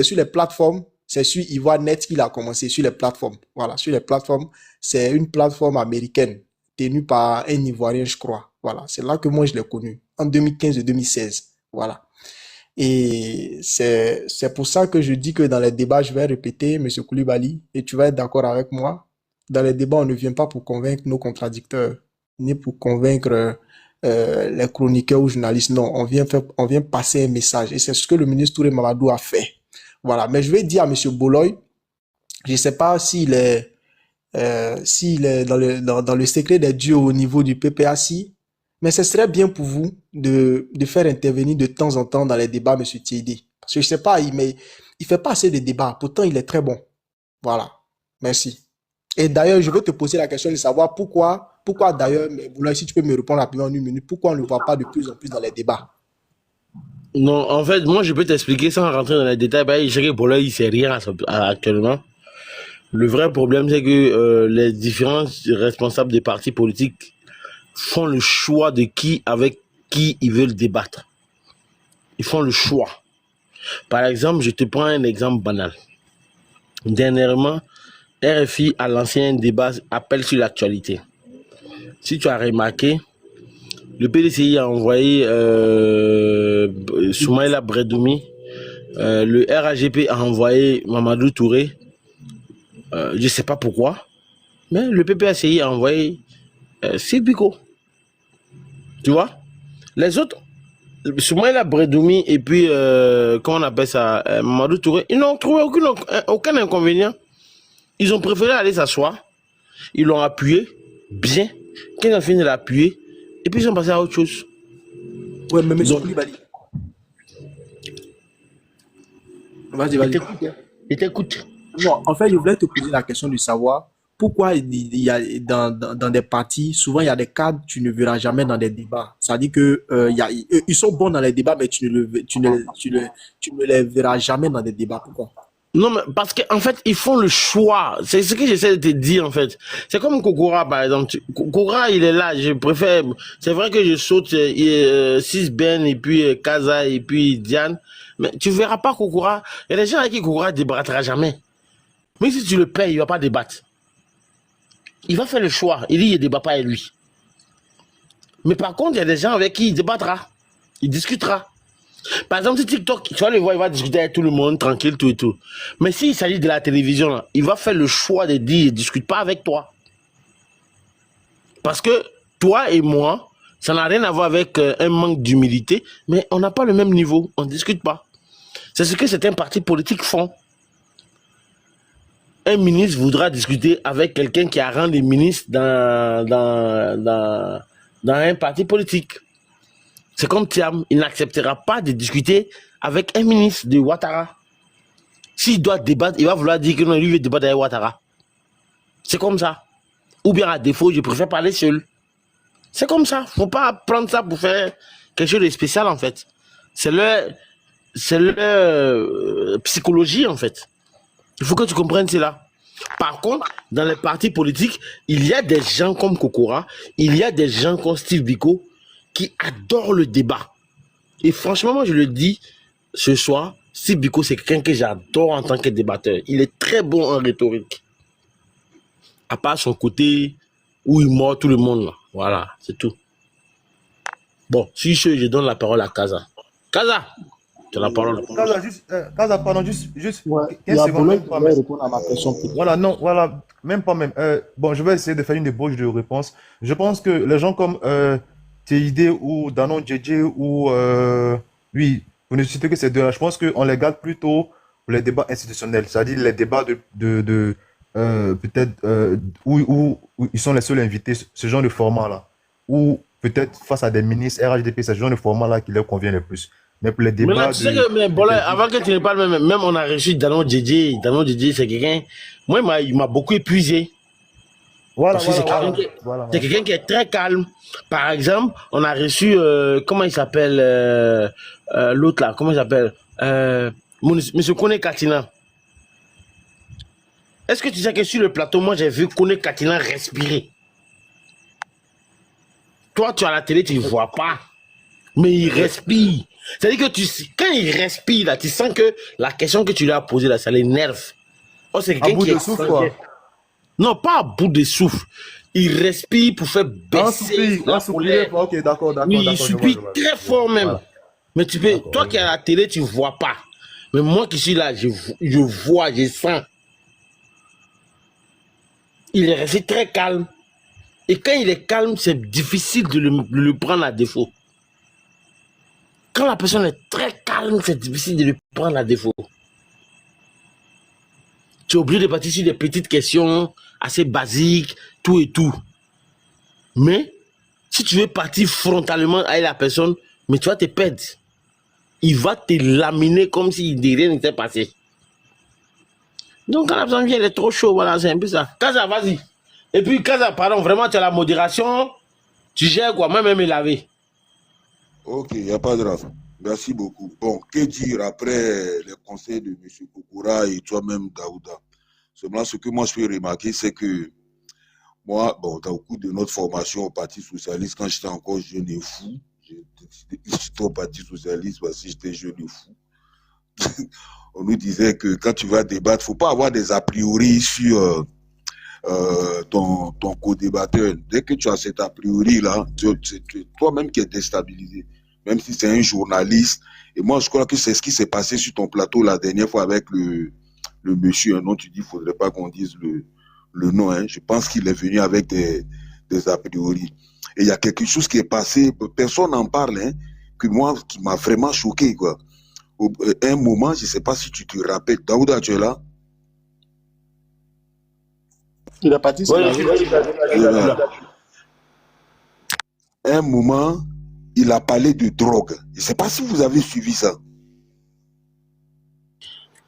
sur les plateformes, c'est sur Ivoire.net qu'il a commencé, sur les plateformes. Voilà, sur les plateformes, c'est une plateforme américaine, tenue par un Ivoirien, je crois. Voilà, c'est là que moi je l'ai connu, en 2015 et 2016. Voilà. Et c'est pour ça que je dis que dans les débats, je vais répéter, M. Koulibaly, et tu vas être d'accord avec moi. Dans les débats, on ne vient pas pour convaincre nos contradicteurs, ni pour convaincre les chroniqueurs ou journalistes. Non, on vient passer un message. Et c'est ce que le ministre Touré Mamadou a fait. Voilà. Mais je vais dire à M. Boloy, je ne sais pas s'il est dans le secret des dieux au niveau du PPACI, mais ce serait bien pour vous de faire intervenir de temps en temps dans les débats M. Tiédi. Parce que je ne sais pas, il fait pas assez de débats. Pourtant, il est très bon. Voilà. Merci. Et d'ailleurs, je veux te poser la question de savoir pourquoi d'ailleurs, Boloy, si tu peux me répondre rapidement en une minute, pourquoi on ne le voit pas de plus en plus dans les débats? Non, en fait, moi, je peux t'expliquer sans rentrer dans les détails. Ben, je sais que Boloy, il sait rien actuellement. Le vrai problème, c'est que les différents responsables des partis politiques font le choix de avec qui ils veulent débattre. Ils font le choix. Par exemple, je te prends un exemple banal. Dernièrement, RFI a lancé un débat appel sur l'actualité. Si tu as remarqué, le PDCI a envoyé Soumaïla Bredoumi, le RAGP a envoyé Mamadou Touré, je ne sais pas pourquoi, mais le PPACI a envoyé Sibiko. Tu vois? Les autres, Soumaïla Bredoumi et puis, comment on appelle ça, Mamadou Touré, ils n'ont trouvé aucun inconvénient. Ils ont préféré aller s'asseoir, ils l'ont appuyé bien, quand ils ont fini de l'appuyer, et puis ils sont passés à autre chose. Ouais, mais M. Koulibaly. Vas-y. Il t'écoute. Non, en fait, je voulais te poser la question de savoir pourquoi il y a dans des partis, souvent il y a des cadres que tu ne verras jamais dans des débats. C'est-à-dire que ils sont bons dans les débats, mais tu ne les verras jamais dans des débats. Pourquoi? Non, mais parce qu'en fait, ils font le choix. C'est ce que j'essaie de te dire, en fait. C'est comme Kokora, par exemple. Kokora, il est là. Je préfère. C'est vrai que je saute 6 Ben, et puis Kaza, et puis Diane. Mais tu verras pas Kokora. Il y a des gens avec qui Kokora ne débattra jamais. Mais si tu le payes, il va pas débattre. il va faire le choix. Il dit il ne débat pas avec lui. Mais par contre, il y a des gens avec qui il débattra. Il discutera. Par exemple, si TikTok, tu vas le voir, il va discuter avec tout le monde, tranquille, tout et tout. Mais s'il s'agit de la télévision, là, il va faire le choix de dire, il ne discute pas avec toi. Parce que toi et moi, ça n'a rien à voir avec un manque d'humilité, mais on n'a pas le même niveau, on ne discute pas. C'est ce que certains partis politiques font. Un ministre voudra discuter avec quelqu'un qui a rendu ministre dans un parti politique. C'est comme Thiam, il n'acceptera pas de discuter avec un ministre de Ouattara. S'il doit débattre, il va vouloir dire que non, lui veut débattre avec Ouattara. C'est comme ça. Ou bien à défaut, je préfère parler seul. C'est comme ça. Faut pas prendre ça pour faire quelque chose de spécial en fait. C'est leur psychologie en fait. Il faut que tu comprennes cela. Par contre, dans les partis politiques, il y a des gens comme Kokora, il y a des gens comme Steve Biko qui adorent le débat. Et franchement, moi je le dis ce soir, Steve Biko c'est quelqu'un que j'adore en tant que débatteur. Il est très bon en rhétorique. À part son côté où il mord tout le monde. Là. Voilà, c'est tout. Bon, si je donne la parole à Kaza. Kaza, tu as la parole. Kaza, pardon, juste Ouais, il 15 y a secondes. Boulogne Même qui pas, voulait répondre à ma question. voilà, non, voilà, même pas même. Bon, je vais essayer de faire une ébauche de réponse. Je pense que les gens comme TID ou Danon JJ ou oui, pour ne citer que ces deux-là, je pense qu'on les garde plutôt pour les débats institutionnels, c'est-à-dire les débats peut-être où ils sont les seuls invités, ce genre de format-là. Ou peut-être face à des ministres RHDP, c'est ce genre de format-là qui leur convient le plus. Mais pour les Mais là, débats tu sais que, mais bon, là, avant que tu ne parles, même on a reçu Danon JJ. Danon JJ, c'est quelqu'un, moi, il m'a beaucoup épuisé. Voilà, Parce que c'est voilà, quelqu'un qui, voilà. c'est quelqu'un qui est très calme. Par exemple, on a reçu, comment il s'appelle, l'autre là, comment il s'appelle, Monsieur Kone Katina. Est-ce que tu sais que sur le plateau, moi, j'ai vu Kone Katina respirer. Toi, tu as la télé, tu ne vois pas. Mais il respire. C'est-à-dire que quand il respire, là, tu sens que la question que tu lui as posée, là, ça l'énerve. Oh, c'est À quelqu'un bout qui de est souffle, quoi. non, pas à bout de souffle. Il respire pour faire Un baisser soupir, la un soupir. colère. Ok, d'accord, Oui, il je vois, soupire je vois. très fort même. Voilà, Mais tu peux, d'accord, toi je qui es à vois. la télé, tu ne vois pas. Mais moi qui suis là, je vois, je sens. Il est resté très calme. Et quand il est calme, c'est difficile de le prendre à défaut. Quand la personne est très calme, c'est difficile de le prendre à défaut. Tu es obligé de partir sur des petites questions assez basiques, tout et tout. Mais si tu veux partir frontalement avec la personne, mais tu vas te perdre. Il va te laminer comme si rien n'était passé. Donc quand la personne vient, elle est trop chaud, voilà, c'est un peu ça. Kaza, vas-y. Et puis Kaza, pardon, vraiment, tu as la modération, tu gères quoi, moi-même me laver. Ok, il n'y a pas de grave. Merci beaucoup. Bon, que dire après les conseils de M. Kokora et toi-même, Daouda? Seulement, ce que moi je peux remarquer, c'est que moi, bon, dans le cours de notre formation au Parti Socialiste, quand j'étais encore jeune et fou, j'ai décidé que j'étais au Parti Socialiste parce que j'étais jeune et fou. On nous disait que quand tu vas débattre, il ne faut pas avoir des a priori sur ton co-débatteur. Dès que tu as cet a priori-là, c'est toi-même qui es déstabilisé, même si c'est un journaliste. Et moi, je crois que c'est ce qui s'est passé sur ton plateau la dernière fois avec le monsieur, un nom, tu dis, il ne faudrait pas qu'on dise le nom. Hein. Je pense qu'il est venu avec des a priori. Et il y a quelque chose qui est passé, personne n'en parle, hein, que moi, qui m'a vraiment choqué, quoi. À un moment, je ne sais pas si tu te rappelles, Daouda, tu es là? Il est parti, c'est la À un moment, il a parlé de drogue. Je ne sais pas si vous avez suivi ça.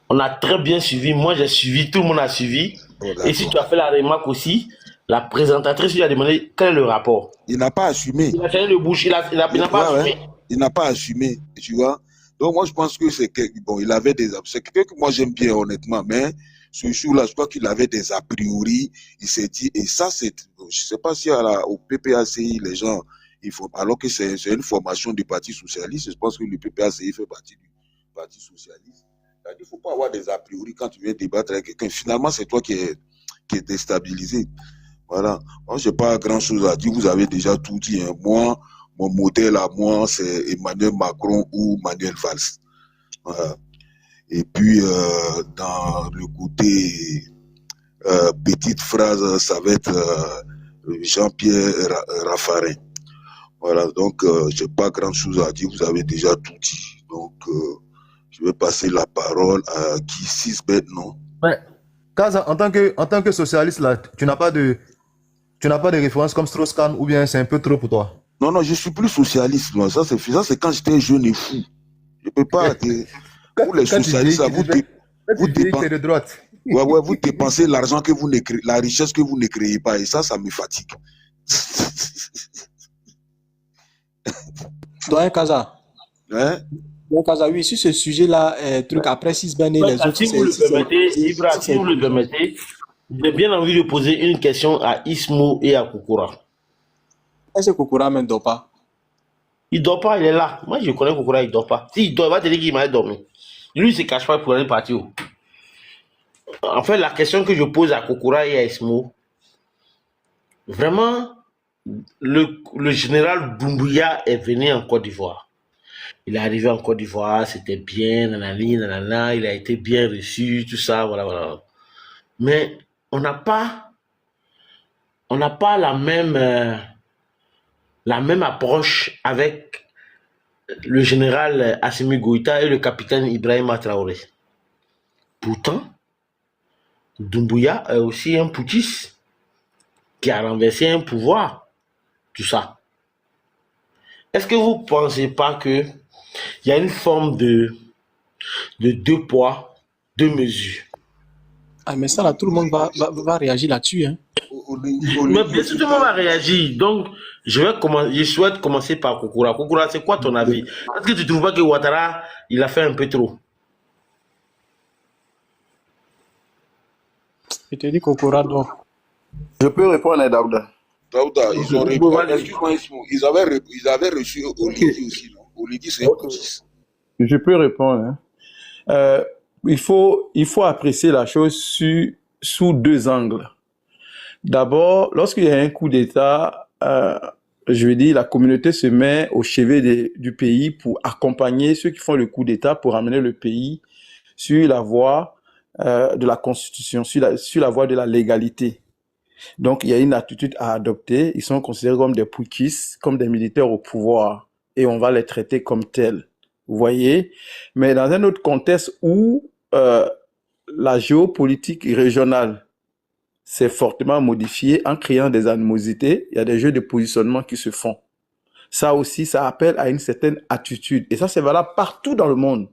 On a très bien suivi, moi j'ai suivi, tout le monde a suivi. Oh, et si tu as fait la remarque aussi, la présentatrice lui a demandé quel est le rapport. Il n'a pas assumé. Il a fait le bouche, il n'a pas assumé. Ouais. Il n'a pas assumé, tu vois. Donc moi je pense que c'est bon, il avait des c'est quelqu'un que moi j'aime bien honnêtement, mais ce jour-là, je crois qu'il avait des a priori. Il s'est dit, et ça c'est, je sais pas si au PPACI les gens, il faut, alors que c'est une formation du Parti Socialiste, je pense que le PPACI fait partie du Parti Socialiste. Il ne faut pas avoir des a priori quand tu viens débattre avec quelqu'un. Finalement, c'est toi qui est déstabilisé. Voilà. Moi, je n'ai pas grand-chose à dire. Vous avez déjà tout dit. Hein. Moi, mon modèle à moi, c'est Emmanuel Macron ou Manuel Valls. Voilà. Et puis, dans le côté petite phrase, ça va être Jean-Pierre Raffarin. Voilà, donc je n'ai pas grand-chose à dire, vous avez déjà tout dit. Donc, je vais passer la parole à qui 6 bêtes, non? Ouais. Kaza, en tant que socialiste, là, tu n'as pas de référence comme Strauss-Kahn ou bien c'est un peu trop pour toi? Non, non, je suis plus socialiste, moi. Ça, c'est quand j'étais jeune et fou. Je ne peux pas... Vous, les socialistes, vous dépensez de droite. Ouais, vous dépensez l'argent que vous ne créez, la richesse que vous ne créez pas. Et ça me fatigue. Doyen Kaza. Hein? Doyen Kaza, oui, sur ce sujet-là, truc après 6 ben et les autres. Si vous le permettez, Ibra, si vous le permettez, j'ai bien envie de poser une question à Ismo et à Kokora. Est-ce que Kokora ne dort pas? Il dort pas, il est là. Moi, je connais Kokora, il dort pas. S'il dort, il va te dire qu'il m'a dormi. Lui, il se cache pas pour aller partir. En fait, la question que je pose à Kokora et à Ismo, vraiment, le général Doumbouya est venu en Côte d'Ivoire. Il est arrivé en Côte d'Ivoire, c'était bien, nanana, il a été bien reçu, tout ça, voilà. Mais on n'a pas la même approche avec le général Assimi Goïta et le capitaine Ibrahima Traoré. Pourtant, Doumbouya est aussi un putschiste qui a renversé un pouvoir, tout ça. Est-ce que vous ne pensez pas qu'il y a une forme de 2 poids, 2 mesures? Ah, mais ça, là, tout le monde va réagir là-dessus. Hein. Mais bien sûr, tout le monde va réagir. Donc, je souhaite commencer par Kokora. Kokora, c'est quoi ton avis? Est-ce que tu ne trouves pas que Ouattara, il a fait un peu trop? Je te dis Kokora, donc. Je peux répondre à Daouda. Daouda, ils ont répondu. Excuse-moi, ils avaient reçu Oligi aussi, non? Oligi, c'est un putschiste. Je peux répondre. Hein. Il faut apprécier la chose sous 2 angles. D'abord, lorsqu'il y a un coup d'État, je veux dire, la communauté se met au chevet du pays pour accompagner ceux qui font le coup d'État pour amener le pays sur la voie de la Constitution, sur la voie de la légalité. Donc, il y a une attitude à adopter. Ils sont considérés comme des putschistes, comme des militaires au pouvoir, et on va les traiter comme tels. Vous voyez? Mais dans un autre contexte où la géopolitique régionale s'est fortement modifiée en créant des animosités, il y a des jeux de positionnement qui se font. Ça aussi, ça appelle à une certaine attitude. Et ça, c'est valable partout dans le monde.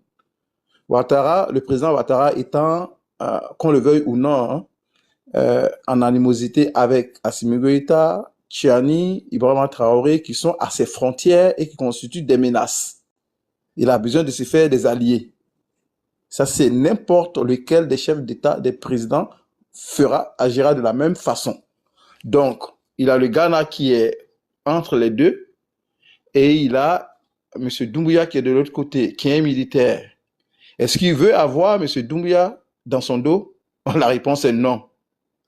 Le président Ouattara étant, qu'on le veuille ou non, en animosité avec Assimi Goïta, Tchiani, Ibrahima Traoré, qui sont à ses frontières et qui constituent des menaces. Il a besoin de se faire des alliés. Ça, c'est n'importe lequel des chefs d'État, des présidents, agira de la même façon. Donc, il a le Ghana qui est entre les deux et il a M. Doumbouya qui est de l'autre côté, qui est un militaire. Est-ce qu'il veut avoir M. Doumbouya dans son dos? La réponse est non.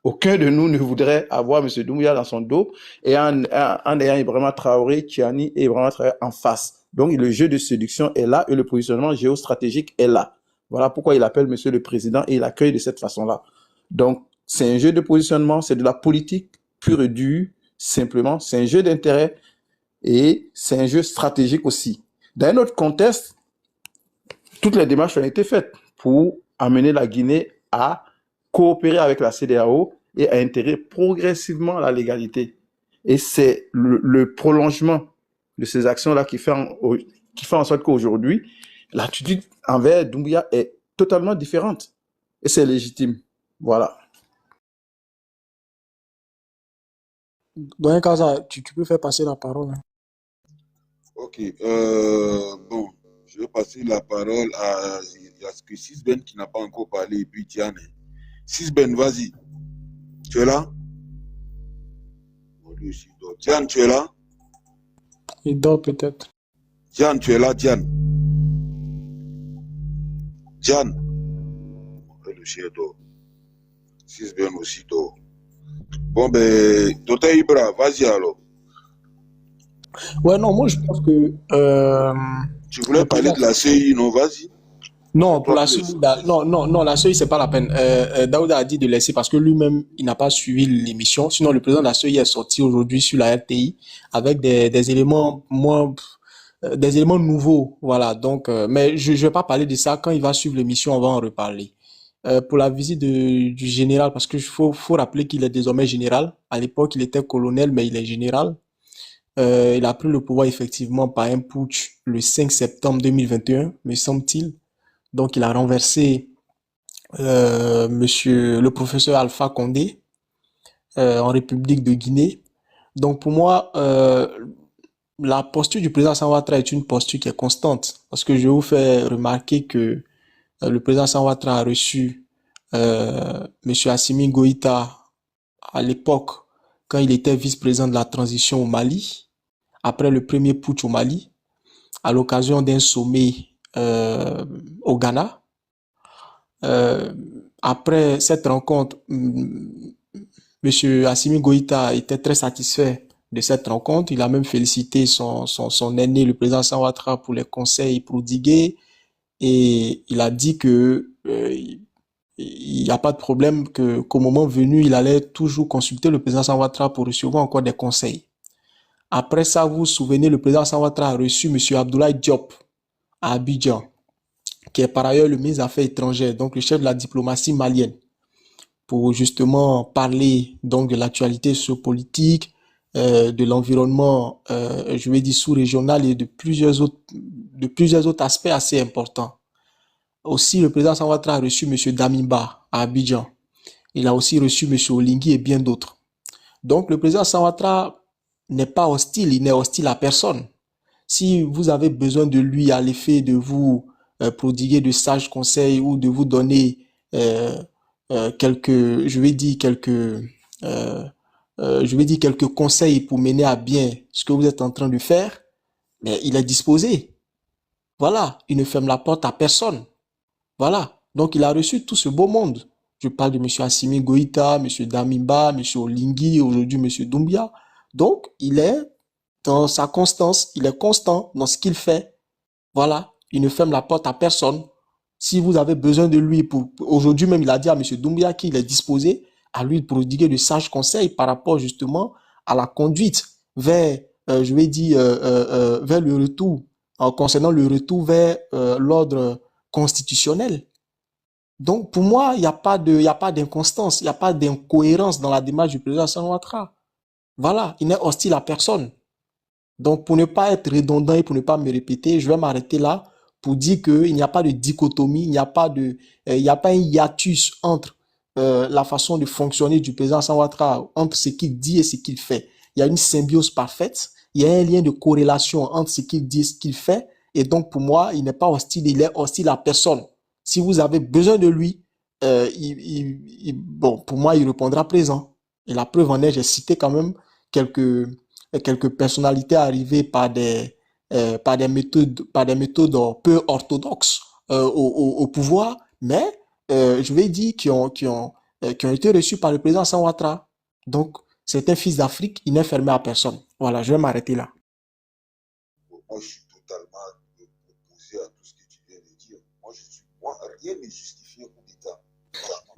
Aucun de nous ne voudrait avoir M. Doumbouya dans son dos et en ayant Ibrahima Traoré, Tchiani et Ibrahima Traoré en face. Donc, le jeu de séduction est là et le positionnement géostratégique est là. Voilà pourquoi il appelle Monsieur le Président et il accueille de cette façon-là. Donc, c'est un jeu de positionnement, c'est de la politique pure et dure, simplement. C'est un jeu d'intérêt et c'est un jeu stratégique aussi. Dans un autre contexte, toutes les démarches ont été faites pour amener la Guinée à coopérer avec la CEDEAO et à intégrer progressivement la légalité. Et c'est le prolongement de ces actions-là qui fait en sorte qu'aujourd'hui, l'attitude envers Doumbouya est totalement différente. Et c'est légitime. Voilà. Doyen Kaza, tu peux faire passer la parole. Hein. Ok. Bon, je vais passer la parole à que 6Ben qui n'a pas encore parlé et puis Diane. 6Ben, vas-y. Tu es là? Diane, tu es là? Il dort peut-être. Diane, tu es là, Diane? Diane? Le chien dort. 6Ben aussi dort. Bon, ben, docteur Ibra, vas-y alors. Ouais, non, moi je pense que Tu le voulais parler président. de la CI, non? Vas-y. Non, C'est pour toi la qui CEI, es. non, la CEI, c'est pas la peine. Daouda a dit de laisser parce que lui-même, il n'a pas suivi l'émission. Sinon, le président de la CEI est sorti aujourd'hui sur la RTI avec des éléments moins, des éléments nouveaux. Voilà. Donc, mais je vais pas parler de ça. Quand il va suivre l'émission, on va en reparler. Pour la visite du général, parce que faut rappeler qu'il est désormais général. À l'époque, il était colonel, mais il est général. Il a pris le pouvoir effectivement par un putsch le 5 septembre 2021, me semble-t-il. Donc, il a renversé monsieur le professeur Alpha Condé en République de Guinée. Donc, pour moi, la posture du président Hassan Ouattara est une posture qui est constante. Parce que je vous fais remarquer que le président Hassan Ouattara a reçu monsieur Assimi Goïta à l'époque quand il était vice-président de la transition au Mali, après le premier putsch au Mali, à l'occasion d'un sommet au Ghana. Après cette rencontre, Monsieur Assimi Goïta était très satisfait de cette rencontre. Il a même félicité son aîné, le président Hassan Ouattara, pour les conseils prodigués. Et il a dit que il n'y a pas de problème, qu'au moment venu, il allait toujours consulter le président Hassan Ouattara pour recevoir encore des conseils. Après ça, vous vous souvenez, le président Hassan Ouattara a reçu Monsieur Abdoulaye Diop à Abidjan, qui est par ailleurs le ministre des Affaires étrangères, donc le chef de la diplomatie malienne, pour justement parler donc de l'actualité sociopolitique, de l'environnement, je vais dire sous-régional et de plusieurs autres aspects assez importants. Aussi, le président Hassan Ouattara a reçu M. Damiba à Abidjan. Il a aussi reçu M. Oligui et bien d'autres. Donc, le président Hassan Ouattara n'est pas hostile, il n'est hostile à personne. Si vous avez besoin de lui à l'effet de vous prodiguer de sages conseils ou de vous donner quelques, quelques conseils pour mener à bien ce que vous êtes en train de faire, mais il est disposé. Voilà, il ne ferme la porte à personne. Voilà, donc il a reçu tout ce beau monde. Je parle de M. Assimi Goïta, M. Damiba, M. Oligui, aujourd'hui M. Doumbia. Donc, il est dans sa constance, il est constant dans ce qu'il fait. Voilà, il ne ferme la porte à personne. Si vous avez besoin de lui, aujourd'hui même, il a dit à M. Doumbia qu'il est disposé à lui prodiguer de sages conseils par rapport justement à la conduite vers, vers le retour, concernant le retour vers l'ordre constitutionnel. Donc, pour moi, il n'y a pas d'inconstance, il n'y a pas d'incohérence dans la démarche du président Hassan Ouattara. Voilà, il n'est hostile à personne. Donc, pour ne pas être redondant et pour ne pas me répéter, je vais m'arrêter là pour dire qu'il n'y a pas de dichotomie, il n'y a pas un hiatus entre la façon de fonctionner du président Hassan Ouattara, entre ce qu'il dit et ce qu'il fait. Il y a une symbiose parfaite, il y a un lien de corrélation entre ce qu'il dit et ce qu'il fait. Et donc, pour moi, il n'est pas hostile, il est hostile à personne. Si vous avez besoin de lui, bon, pour moi, il répondra présent. Et la preuve en est, j'ai cité quand même quelques personnalités arrivées par des méthodes peu orthodoxes au pouvoir, mais je vais dire qui ont été reçus par le président Hassan Ouattara. Donc, c'est un fils d'Afrique, il n'est fermé à personne. Voilà, je vais m'arrêter là. Moi, je suis totalement opposé à tout ce que tu viens de dire. Moi, rien ne justifie un coup d'État.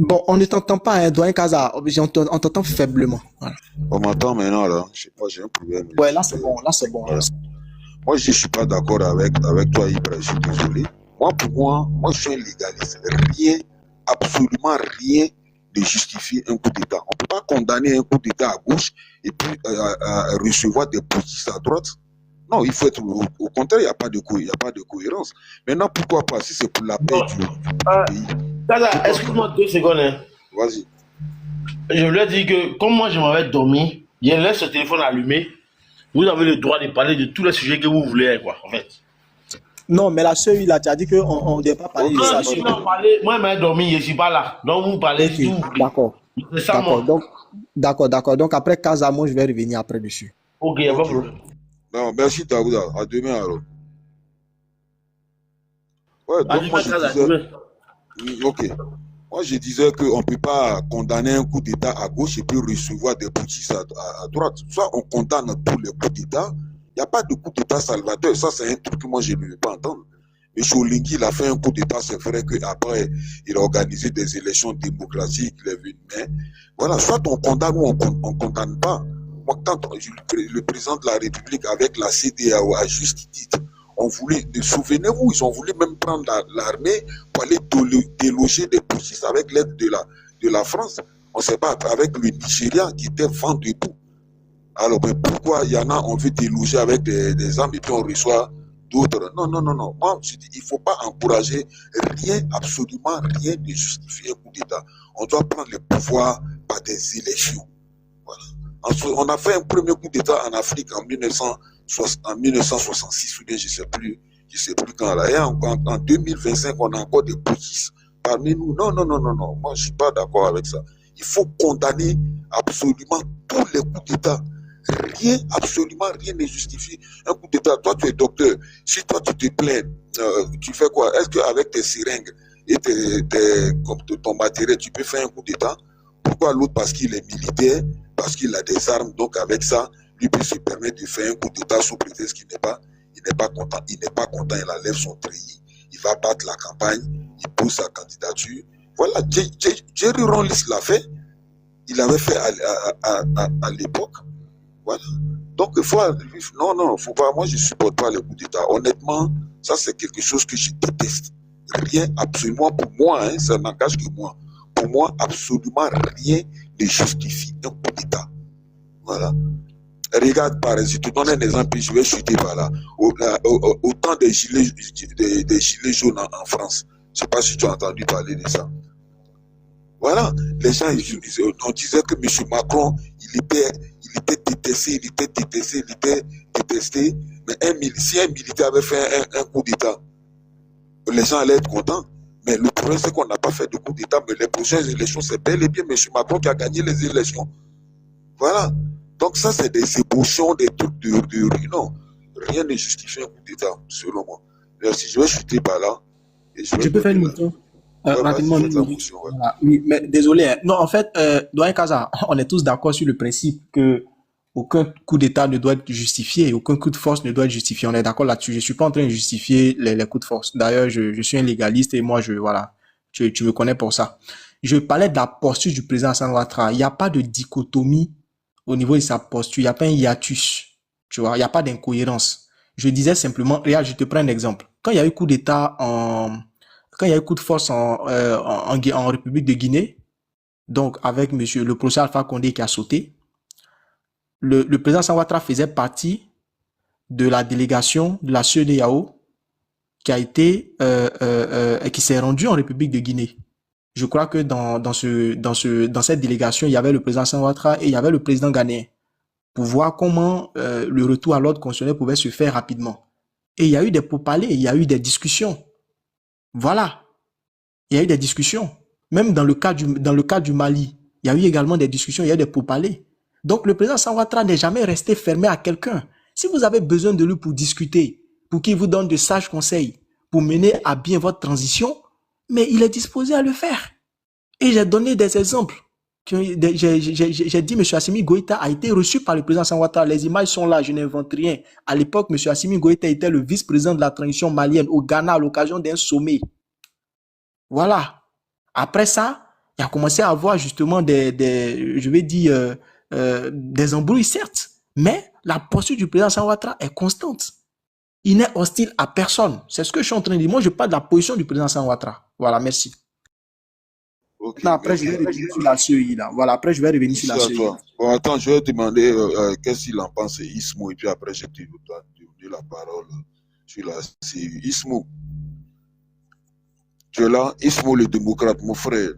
Bon, on ne t'entend pas, hein, Doyen Kaza. On t'entend faiblement. Voilà. On m'entend maintenant, là. Je sais pas, j'ai un problème. Ouais, là, c'est bon. Voilà. Moi, je ne suis pas d'accord avec toi, Ibra. Je suis désolé. Moi, je suis un légaliste. Rien, absolument rien ne justifie un coup d'État. On ne peut pas condamner un coup d'État à gauche et puis recevoir des positions à droite. Non, il faut être au contraire, il n'y a pas de cohérence. Maintenant, pourquoi pas, si c'est pour la paix du pays. Kaza, excuse-moi 2 secondes. Hein. Vas-y. Je voulais dire que, comme moi je m'avais dormi, je laisse ce téléphone allumé. Vous avez le droit de parler de tous les sujets que vous voulez, quoi, en fait. Non, mais la CEI, il a déjà dit qu'on ne devait pas parler de ça. Moi, je m'avais dormi, je ne suis pas là. Donc, vous parlez de tout. D'accord. C'est ça, moi. D'accord. Donc, après Kaza, moi, je vais revenir après dessus. Ok, il n'y a pas de problème. Non, merci, Taouda. À demain, alors. Ouais, donc moi, je disais... Ok. Moi, je disais qu'on ne peut pas condamner un coup d'État à gauche et puis recevoir des putschistes à droite. Soit on condamne tous les coups d'État. Il n'y a pas de coup d'État salvateur. Ça, c'est un truc que moi, je ne veux pas entendre. M. Olingi, il a fait un coup d'État. C'est vrai qu'après, il a organisé des élections démocratiques. Il est venu. Mais voilà, soit on condamne ou on ne condamne pas. Moi, quand le président de la République, avec la CEDEAO, à juste titre, on voulait, souvenez-vous, ils ont voulu même prendre l'armée pour aller déloger des putschistes avec l'aide de la France. On ne sait pas, avec le Nigeria qui était vent debout. Alors, mais pourquoi il y en a, on veut déloger avec des armes et puis on reçoit d'autres? Non, non, non, non. Moi, je dis, il ne faut pas encourager rien, absolument rien de justifier un coup d'État. On doit prendre le pouvoir par des élections. Voilà. On a fait un premier coup d'État en Afrique en 1966, ou bien je ne sais plus quand là. Et en 2025, on a encore des putschistes parmi nous. Non, non, non, non, non. Moi, je ne suis pas d'accord avec ça. Il faut condamner absolument tous les coups d'État. Rien, absolument rien n'est justifié. Un coup d'État, toi, tu es docteur. Si toi, tu te plains, tu fais quoi? Est-ce qu'avec tes seringues et ton matériel, tu peux faire un coup d'État? Pourquoi l'autre? Parce qu'il est militaire, parce qu'il a des armes, donc avec ça, lui peut se permettre de faire un coup d'État sous prétexte qu'il n'est pas content. Il n'est pas content, il enlève son treillis, il va battre la campagne, il pose sa candidature. Voilà, Jerry Rawlings l'a fait, il l'avait fait à l'époque. Voilà. Donc, il faut, non, faut pas, moi je ne supporte pas les coups d'État. Honnêtement, ça c'est quelque chose que je déteste. Rien, absolument, pour moi, hein, ça n'engage que moi. Pour moi, absolument rien ne justifie un coup d'État. Voilà. Regarde, par exemple, je te donne un exemple, je vais chuter par là. Au temps des gilets jaunes en France, je ne sais pas si tu as entendu parler de ça. Voilà, les gens, on disait que M. Macron, il était détesté, mais si un militaire avait fait un coup d'État, les gens allaient être contents. Mais le problème, c'est qu'on n'a pas fait de coup d'État, mais les prochaines élections, c'est bel et bien M. Macron qui a gagné les élections. Voilà. Donc ça, c'est des ébauchons, des trucs de rue. Non, rien ne justifie un coup d'État, selon moi. Merci, je vais chuter par là. Et Je peux faire une motion rapidement. Voilà. Oui, mais désolé. Hein. Non, en fait, Doyen Kaza, on est tous d'accord sur le principe que aucun coup d'État ne doit être justifié, aucun coup de force ne doit être justifié. On est d'accord là-dessus. Je suis pas en train de justifier les coups de force. D'ailleurs, je suis un légaliste et moi, voilà, tu me connais pour ça. Je parlais de la posture du président Alassane Ouattara. Il n'y a pas de dichotomie au niveau de sa posture. Il n'y a pas un hiatus. Tu vois, il n'y a pas d'incohérence. Je disais simplement, regarde, je te prends un exemple. Quand il y a eu coup d'État quand il y a eu coup de force en République de Guinée, donc avec le professeur Alpha Condé qui a sauté, le président Alassane Ouattara faisait partie de la délégation de la CEDEAO qui a été qui s'est rendue en République de Guinée. Je crois que dans cette délégation, il y avait le président Alassane Ouattara et il y avait le président ghanéen pour voir comment le retour à l'ordre constitutionnel pouvait se faire rapidement. Et il y a eu des pourparlers, il y a eu des discussions. Voilà. Il y a eu des discussions. Même dans le cas du Mali, il y a eu également des discussions, il y a eu des pourparlers. Donc, le président Alassane Ouattara n'est jamais resté fermé à quelqu'un. Si vous avez besoin de lui pour discuter, pour qu'il vous donne de sages conseils, pour mener à bien votre transition, mais il est disposé à le faire. Et j'ai donné des exemples. J'ai dit, M. Assimi Goïta a été reçu par le président Alassane Ouattara. Les images sont là, je n'invente rien. À l'époque, M. Assimi Goïta était le vice-président de la transition malienne au Ghana à l'occasion d'un sommet. Voilà. Après ça, il a commencé à avoir justement des embrouilles, certes, mais la posture du président Alassane Ouattara est constante. Il n'est hostile à personne. C'est ce que je suis en train de dire. Moi, je parle de la position du président Alassane Ouattara. Voilà, merci. Okay, non, après, je vais revenir sur la CEI, là. Voilà, après, je vais revenir sur la CEI. Bon, attends, je vais demander qu'est-ce qu'il en pense, Ismo, et puis après, je te donner la parole sur la CEI. Ismo, tu es là? Ismo, le démocrate, mon frère.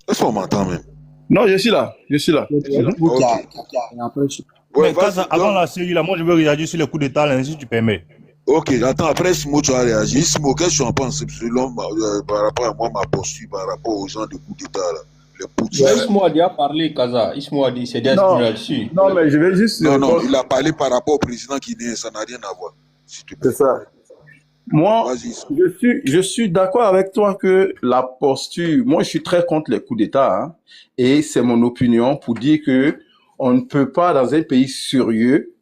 Est-ce qu'on m'entend même? Non, je suis là. Ouais, mais avant la série, là, moi, je veux réagir sur le coup d'État, là, si tu permets. Ok, attends, après, Ismo, tu as réagi. Ismo, qu'est-ce que tu en penses selon par rapport à moi, ma posture, par rapport aux gens de coup d'État, là? Ismo a déjà parlé, Kaza. Ismo a dit, c'est déjà là-dessus. Non, mais je vais juste... Non, il a parlé par rapport au président guinéen, ça n'a rien à voir. C'est ça. Moi, Vas-y. je suis d'accord avec toi que la posture, moi, je suis très contre les coups d'État, hein, et c'est mon opinion pour dire que on ne peut pas, dans un pays sérieux,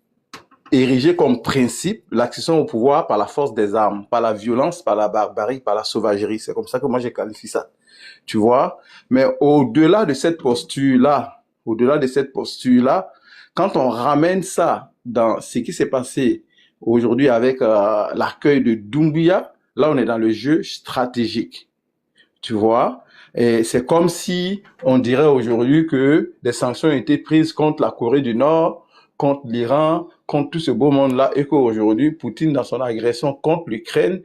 ériger comme principe l'accession au pouvoir par la force des armes, par la violence, par la barbarie, par la sauvagerie. C'est comme ça que moi, je qualifie ça. Tu vois? Mais au-delà de cette posture-là, quand on ramène ça dans ce qui s'est passé aujourd'hui avec l'accueil de Doumbouya, là, on est dans le jeu stratégique. Tu vois? Et c'est comme si on dirait aujourd'hui que des sanctions ont été prises contre la Corée du Nord, contre l'Iran, contre tout ce beau monde-là, et qu'aujourd'hui, Poutine, dans son agression contre l'Ukraine,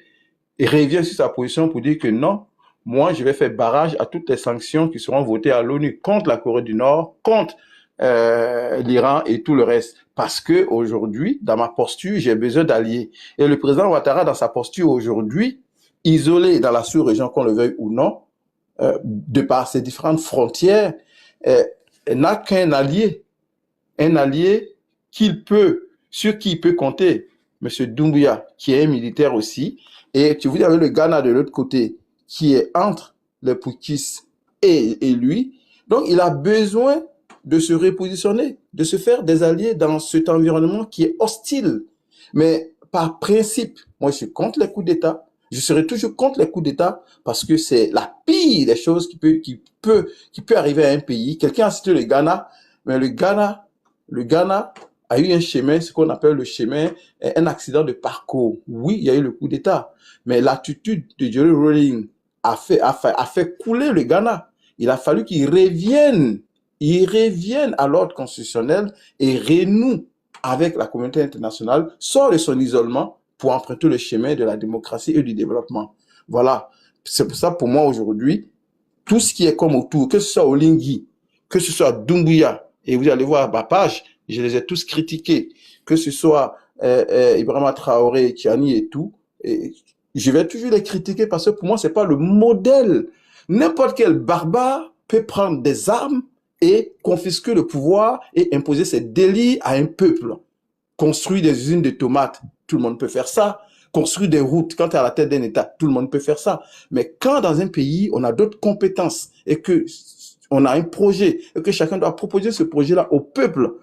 il revient sur sa position pour dire que non, moi, je vais faire barrage à toutes les sanctions qui seront votées à l'ONU contre la Corée du Nord, contre l'Iran et tout le reste. Parce que aujourd'hui, dans ma posture, j'ai besoin d'alliés. Et le président Ouattara, dans sa posture aujourd'hui, isolé dans la sous-région, qu'on le veuille ou non, de par ses différentes frontières, n'a qu'un allié. Un allié sur qui il peut compter. Monsieur Doumbouya, qui est un militaire aussi. Et tu vous avez le Ghana de l'autre côté, qui est entre les putschistes et lui. Donc, il a besoin de se repositionner, de se faire des alliés dans cet environnement qui est hostile. Mais par principe, moi, je suis contre les coups d'État. Je serai toujours contre les coups d'État parce que c'est la pire des choses qui peut arriver à un pays. Quelqu'un a cité le Ghana, mais le Ghana a eu un chemin, ce qu'on appelle le chemin, un accident de parcours. Oui, il y a eu le coup d'État, mais l'attitude de Jerry Rawlings a fait couler le Ghana. Il a fallu qu'il revienne à l'ordre constitutionnel et renoue avec la communauté internationale, sort de son isolement pour emprunter le chemin de la démocratie et du développement. Voilà. C'est pour ça, pour moi, aujourd'hui, tout ce qui est comme autour, que ce soit Olingi, que ce soit Doumbouya, et vous allez voir ma page, je les ai tous critiqués, que ce soit Ibrahima Traoré, Tiani et tout, et je vais toujours les critiquer parce que pour moi, c'est pas le modèle. N'importe quel barbare peut prendre des armes et confisquer le pouvoir et imposer ses délits à un peuple. Construire des usines de tomates, tout le monde peut faire ça. Construire des routes, quand tu es à la tête d'un État, tout le monde peut faire ça. Mais quand dans un pays, on a d'autres compétences et que on a un projet et que chacun doit proposer ce projet-là au peuple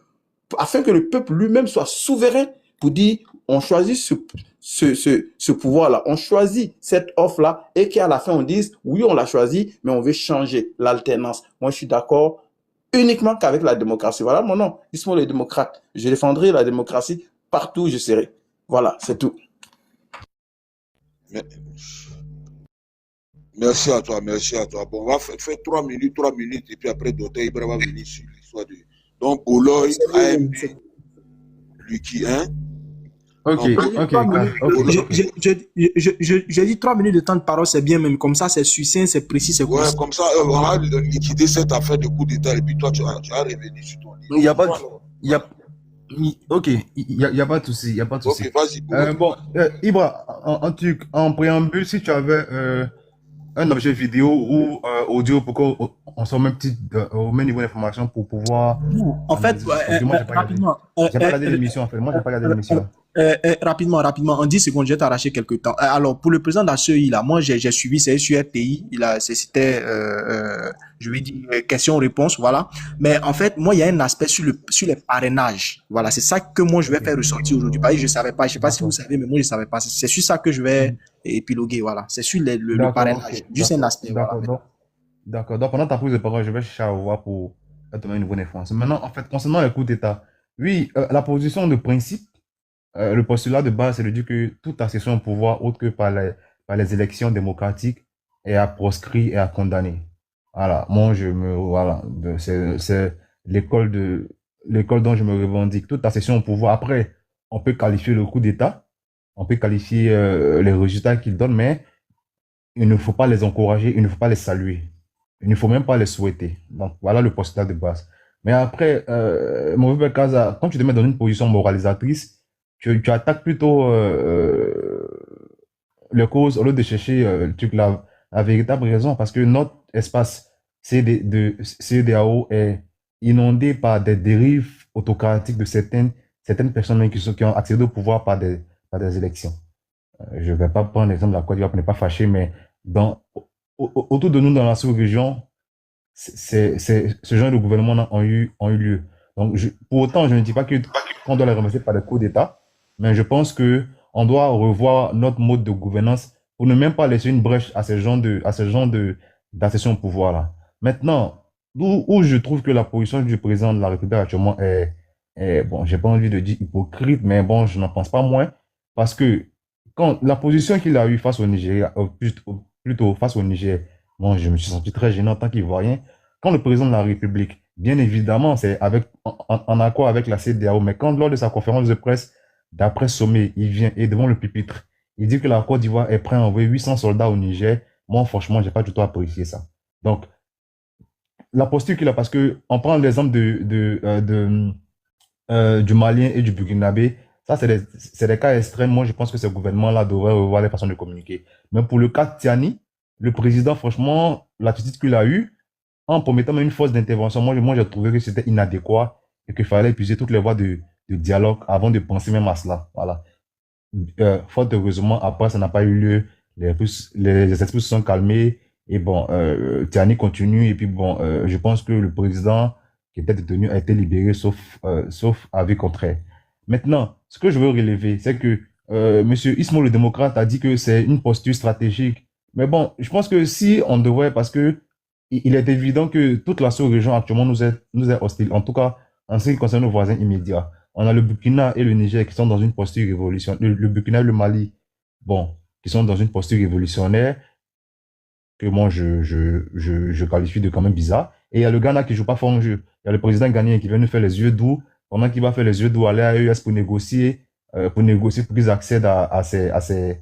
afin que le peuple lui-même soit souverain pour dire on choisit ce pouvoir-là, on choisit cette offre-là et qu'à la fin on dise oui on l'a choisi mais on veut changer l'alternance. Moi je suis d'accord uniquement qu'avec la démocratie. Voilà mon nom, Ismaël le démocrate. Je défendrai la démocratie partout où je serai. Voilà, c'est tout. Merci à toi, merci à toi. Bon, on va faire 3 minutes, et puis après, Dr. Ibra va venir sur l'histoire de... Donc, Oloy, AMD, Lucky, hein? Ok. J'ai dit 3 minutes de temps de parole, c'est bien même. Comme ça, c'est succinct, c'est précis, c'est Ouais, comme ça, on va liquider cette affaire de coup d'État et puis toi, tu vas revenir sur ton livre. Il n'y a pas de... Ok, il y a pas de souci, il y a pas de souci. Ok, vas-y. Bon, Ibra, en préambule, si tu avais un objet vidéo ou audio pour qu'on soit au même niveau d'information pour pouvoir... En fait, rapidement. J'ai pas regardé l'émission, en fait. Moi, j'ai pas regardé l'émission. Rapidement, en 10 secondes, je vais t'arracher quelques temps. Alors, pour le président d'ACEI, là, moi, j'ai suivi, c'est sur RTI, c'était, je vais dire, question-réponse, voilà. Mais en fait, moi, il y a un aspect sur les parrainages. Voilà, c'est ça que moi, je vais faire ressortir aujourd'hui. Parce que je savais pas, je sais pas si vous savez, mais moi, je savais pas. C'est sur ça que je vais épiloguer, voilà. C'est sur le parrainage. Juste un aspect, voilà. D'accord. Donc, pendant ta prise de parole, je vais chercher à voir pour te donner une bonne information. Maintenant, en fait, concernant les coups d'État, oui, la position de principe, le postulat de base, c'est de dire que toute accession au pouvoir, autre que par les élections démocratiques, est à proscrire et à condamner. Voilà. Moi, c'est l'école dont je me revendique. Toute accession au pouvoir. Après, on peut qualifier le coup d'État, on peut qualifier les résultats qu'il donne, mais il ne faut pas les encourager, il ne faut pas les saluer. Il ne faut même pas les souhaiter. Donc, voilà le postulat de base. Mais après, mon vieux Kaza, quand tu te mets dans une position moralisatrice, tu attaques plutôt les causes au lieu de chercher la véritable raison, parce que notre espace CEDEAO est inondé par des dérives autocratiques de certaines personnes qui ont accédé au pouvoir par des élections. Je ne vais pas prendre l'exemple de la Côte d'Ivoire pour ne pas fâcher, mais autour de nous, dans la sous-région, ce genre de gouvernement ont eu lieu. Donc, pour autant, je ne dis pas qu'on doit les remercier par des coups d'État, mais je pense que on doit revoir notre mode de gouvernance pour ne même pas laisser une brèche à ce genre d'accession au pouvoir là. Maintenant, où je trouve que la position du président de la République actuellement bon, j'ai pas envie de dire hypocrite, mais bon, je n'en pense pas moins, parce que quand la position qu'il a eue face au Nigeria, plutôt face au Niger, bon, je me suis senti très gêné en tant qu'Ivoirien. Quand le président de la République, bien évidemment, c'est en accord avec la CEDEAO, mais quand lors de sa conférence de presse d'après sommet, il vient et devant le pupitre, il dit que la Côte d'Ivoire est prête à envoyer 800 soldats au Niger. Moi, franchement, j'ai pas du tout apprécié ça. Donc, la posture qu'il a, parce que on prend l'exemple du Malien et du Burkinabé, ça, c'est des cas extrêmes. Moi, je pense que ce gouvernement-là devrait revoir les façons de communiquer. Mais pour le cas de Tiani, le président, franchement, l'attitude qu'il a eue, en promettant même une force d'intervention, moi, j'ai trouvé que c'était inadéquat et qu'il fallait épuiser toutes les voies de dialogue avant de penser même à cela. Voilà. Fort heureusement, après, ça n'a pas eu lieu. Les esprits se sont calmés. Et bon, Tiani continue. Et puis bon, je pense que le président qui était détenu a été libéré, sauf avis contraire. Maintenant, ce que je veux relever, c'est que Monsieur Ismo, le démocrate, a dit que c'est une posture stratégique. Mais bon, je pense que si on devrait, parce que il est évident que toute la sous-région actuellement nous est hostile. En tout cas, en ce qui concerne nos voisins immédiats. On a le Burkina et le Niger qui sont dans une posture révolutionnaire. Le Burkina et le Mali, bon, qui sont dans une posture révolutionnaire que moi je qualifie de quand même bizarre. Et il y a le Ghana qui joue pas fort en jeu. Il y a le président ghanéen qui vient nous faire les yeux doux, pendant qu'il va faire les yeux doux, aller à l'ES pour négocier pour qu'ils accèdent à ces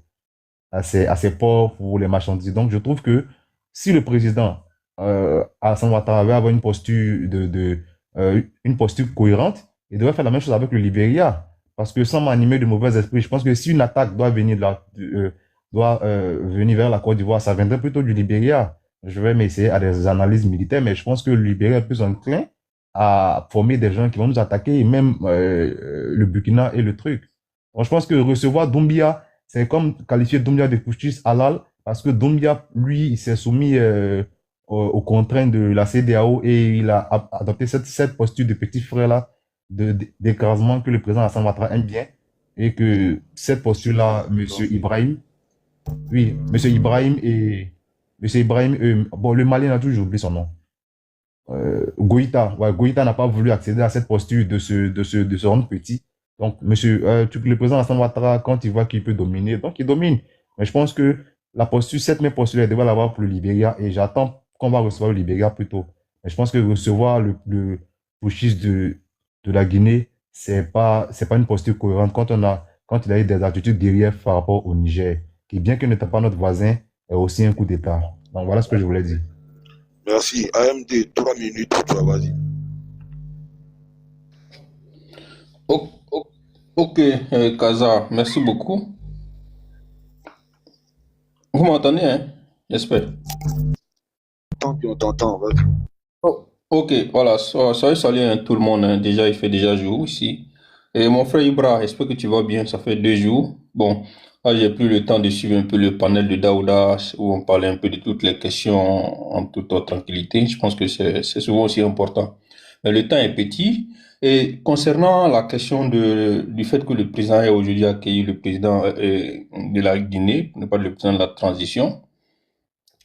ports pour les marchandises. Donc je trouve que si le président Alassane Ouattara avait avoir une posture cohérente, il devrait faire la même chose avec le Libéria. Parce que sans m'animer de mauvais esprits, je pense que si une attaque doit venir venir vers la Côte d'Ivoire, ça viendrait plutôt du Libéria. Je vais m'essayer à des analyses militaires, mais je pense que le Libéria est plus enclin à former des gens qui vont nous attaquer, et même le Burkina et le truc. Donc, je pense que recevoir Doumbia, c'est comme qualifier Doumbia de putschiste halal, parce que Doumbia, lui, il s'est soumis aux contraintes de la CEDEAO et il a adopté cette posture de petit frère-là, d'écrasement que le président Hassan Ouattara aime bien, et que cette posture-là, Monsieur Ibrahim, oui, Monsieur Ibrahim, bon, le Malien a toujours oublié son nom. Goïta, ouais, Goïta n'a pas voulu accéder à cette posture de se rendre petit. Donc, le président Hassan Ouattara, quand il voit qu'il peut dominer, donc il domine. Mais je pense que cette même posture, elle devrait l'avoir pour le Libéria, et j'attends qu'on va recevoir le Libéria plus tôt. Mais je pense que recevoir le putschiste de la Guinée, c'est pas une posture cohérente quand il a eu des attitudes guerrières par rapport au Niger, qui bien que n'étant pas notre voisin, est aussi un coup d'État. Donc voilà ce que je voulais dire. Merci. AMD, 3 minutes, tu vas, vas-y. Ok, Kaza, merci beaucoup. Vous m'entendez, hein? J'espère. On t'entend, vas-y. Ok, voilà, salut à tout le monde, hein. Déjà, il fait déjà jour ici. Et mon frère Ibra, j'espère que tu vas bien, ça fait 2 jours. Bon, là, j'ai pris le temps de suivre un peu le panel de Daouda, où on parlait un peu de toutes les questions en toute tranquillité. Je pense que c'est souvent aussi important. Mais le temps est petit. Et concernant la question du fait que le président ait aujourd'hui accueilli le président de la Guinée, pour ne pas dire le président de la transition,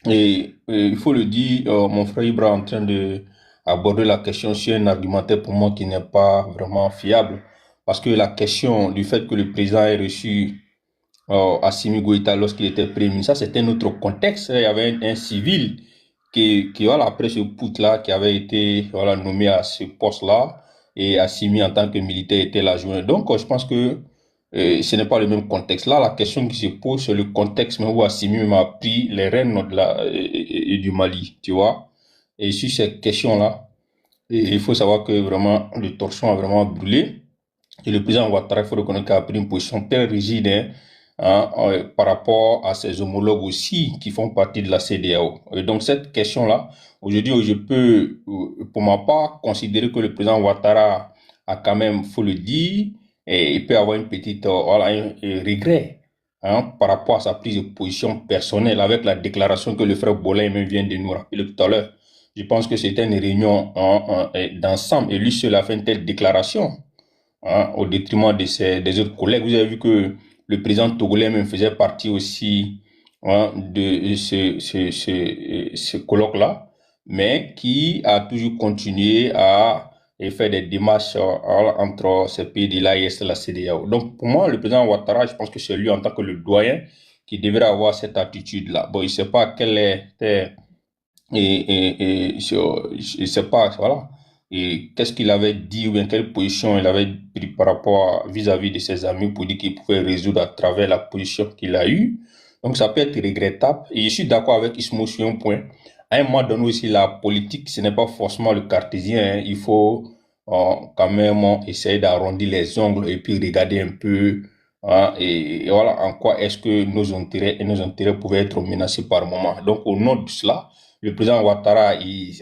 et il faut le dire, mon frère Ibra est en train de aborder la question sur un argumentaire pour moi qui n'est pas vraiment fiable. Parce que la question du fait que le président ait reçu Assimi Goïta lorsqu'il était Premier ministre, ça c'était un autre contexte. Il y avait un civil qui voilà, après ce put-là, qui avait été voilà, nommé à ce poste-là, et Assimi en tant que militaire était l'adjoint. Donc je pense que ce n'est pas le même contexte. Là, la question qui se pose, c'est le contexte où Assimi m'a pris les rênes du Mali, tu vois. Et sur cette question-là, il faut savoir que vraiment, le torchon a vraiment brûlé. Et le président Ouattara, il faut reconnaître qu'il a pris une position très rigide par rapport à ses homologues aussi qui font partie de la CEDEAO. Et donc, cette question-là, aujourd'hui, je peux, pour ma part, considérer que le président Ouattara a quand même, faut le dire, et il peut avoir une petite, voilà, un regret par rapport à sa prise de position personnelle avec la déclaration que le frère Bolin même vient de nous rappeler tout à l'heure. Je pense que c'était une réunion d'ensemble et lui seul a fait une telle déclaration au détriment des autres collègues. Vous avez vu que le président togolais même faisait partie aussi de ce colloque-là, mais qui a toujours continué à faire des démarches entre ces pays de l'AES et la CEDEAO. Donc, pour moi, le président Ouattara, je pense que c'est lui, en tant que le doyen, qui devrait avoir cette attitude-là. Bon, il ne sait pas quelle était... je ne sais pas, voilà. Et qu'est-ce qu'il avait dit ou bien quelle position il avait pris par rapport vis-à-vis de ses amis pour dire qu'il pouvait résoudre à travers la position qu'il a eue. Donc, ça peut être regrettable. Et je suis d'accord avec Ismo sur un point. À un moment donné aussi, la politique, ce n'est pas forcément le cartésien. Il faut quand même essayer d'arrondir les ongles et puis regarder un peu et voilà en quoi est-ce que nos intérêts pouvaient être menacés par moment. Donc, au nom de cela, le président Ouattara,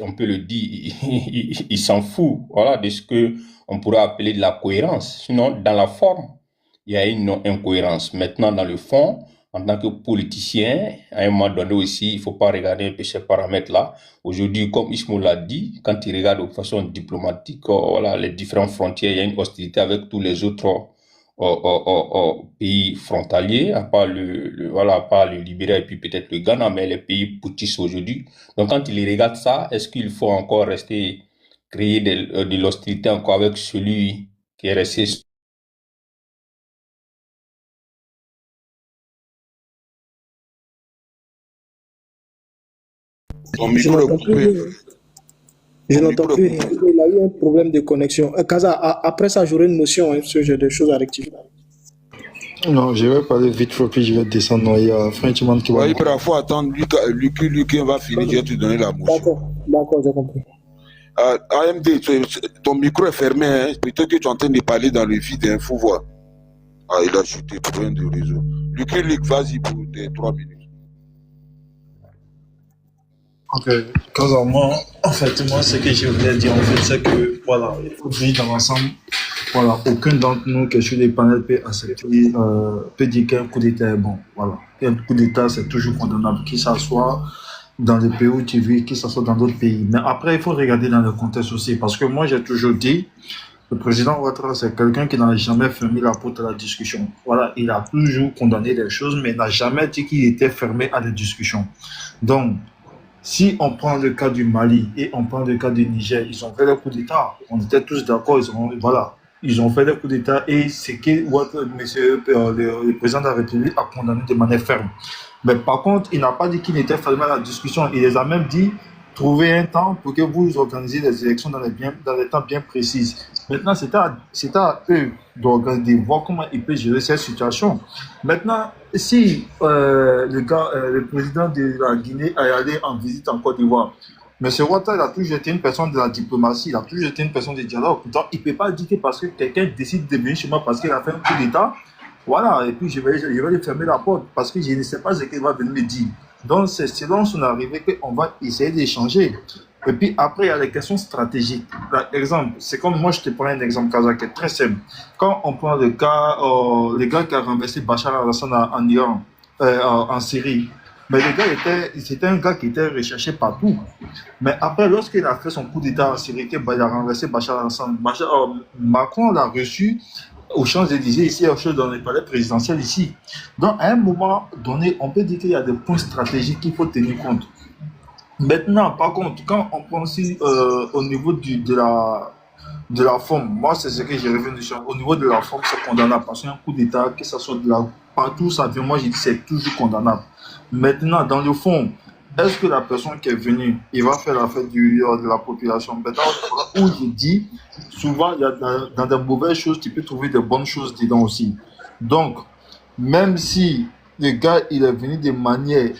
on peut le dire, il s'en fout, voilà, de ce que on pourrait appeler de la cohérence. Sinon, dans la forme, il y a une incohérence. Maintenant, dans le fond, en tant que politicien, à un moment donné aussi, il ne faut pas regarder un peu ces paramètres-là. Aujourd'hui, comme Ismo l'a dit, quand il regarde de façon diplomatique, voilà, les différentes frontières, il y a une hostilité avec tous les autres pays frontaliers, à part à part le Libéria et puis peut-être le Ghana, mais les pays poutistes aujourd'hui. Donc, quand il regarde ça, est-ce qu'il faut encore créer de l'hostilité encore avec celui qui est resté? Ton Je micro est n'entends plus coupé. rien. Je Ton n'entends micro plus est rien. coupé. Il a eu un problème de connexion. Kaza, après ça, j'aurai une notion, ce genre de choses à rectifier. Non, je vais parler vite fait, puis je vais descendre. Il y a Frenchman qui va Ouais, me il faut attendre. Lucky va finir. Je vais te donner la motion. D'accord, j'ai compris. AMD, ton micro est fermé. Hein. Peut-être que tu es en train de parler dans le vide. Il faut voir. Ah, il a chuté. Problème de réseau. Lucky, vas-y pour tes 3 minutes. Ok, moi, en fait, moi, ce que je voulais dire, en fait, c'est que, voilà, il faut dire dans l'ensemble, voilà, aucun d'entre nous qui est sur les panels peut accepter, peut dire qu'un coup d'État est bon, voilà. Un coup d'État, c'est toujours condamnable, qu'il soit dans les pays où tu vis, qu'il soit dans d'autres pays. Mais après, il faut regarder dans le contexte aussi, parce que moi, j'ai toujours dit, le président Ouattara, c'est quelqu'un qui n'a jamais fermé la porte à la discussion. Voilà, il a toujours condamné les choses, mais n'a jamais dit qu'il était fermé à la discussion. Donc, si on prend le cas du Mali et on prend le cas du Niger, ils ont fait le coup d'État. On était tous d'accord, ils ont fait le coup d'État et c'est que le président de la République a condamné de manière ferme. Mais par contre, il n'a pas dit qu'il était fermé à la discussion. Il les a même dit, trouvez un temps pour que vous organisiez les élections dans les temps bien précis. Maintenant, c'est à eux d'organiser, voir comment ils peuvent gérer cette situation. Maintenant, si le président de la Guinée est allé en visite en Côte d'Ivoire, M. Ouattara, il a toujours été une personne de la diplomatie, il a toujours été une personne de dialogue. Pourtant, il ne peut pas dire que parce que quelqu'un décide de venir chez moi parce qu'il a fait un coup d'État, voilà, et puis je vais lui fermer la porte parce que je ne sais pas ce qu'il va venir me dire. Donc, c'est selon son arrivée qu'on va essayer d'échanger. Et puis après, il y a les questions stratégiques. Par exemple, c'est comme moi, je te prends un exemple kazakh qui est très simple. Quand on prend le gars qui a renversé Bachar al-Assad en Iran, en Syrie, mais c'était un gars qui était recherché partout. Mais après, lorsqu'il a fait son coup d'État en Syrie, qu'il a renversé Bachar al-Assad, Macron l'a reçu aux Champs-Élysées, ici, dans les palais présidentiels ici. Donc, à un moment donné, on peut dire qu'il y a des points stratégiques qu'il faut tenir compte. Maintenant, par contre, quand on prend aussi au niveau de la forme, moi, c'est ce que j'ai revenu sur. Au niveau de la forme, c'est condamnable. Parce qu'un coup d'État, que ça soit partout, ça vient, moi, j'ai dit c'est toujours condamnable. Maintenant, dans le fond, est-ce que la personne qui est venue, il va faire la fête de la population? Maintenant, où je dis, souvent, il y a dans de mauvaises choses, tu peux trouver de bonnes choses dedans aussi. Donc, même si le gars, il est venu de manière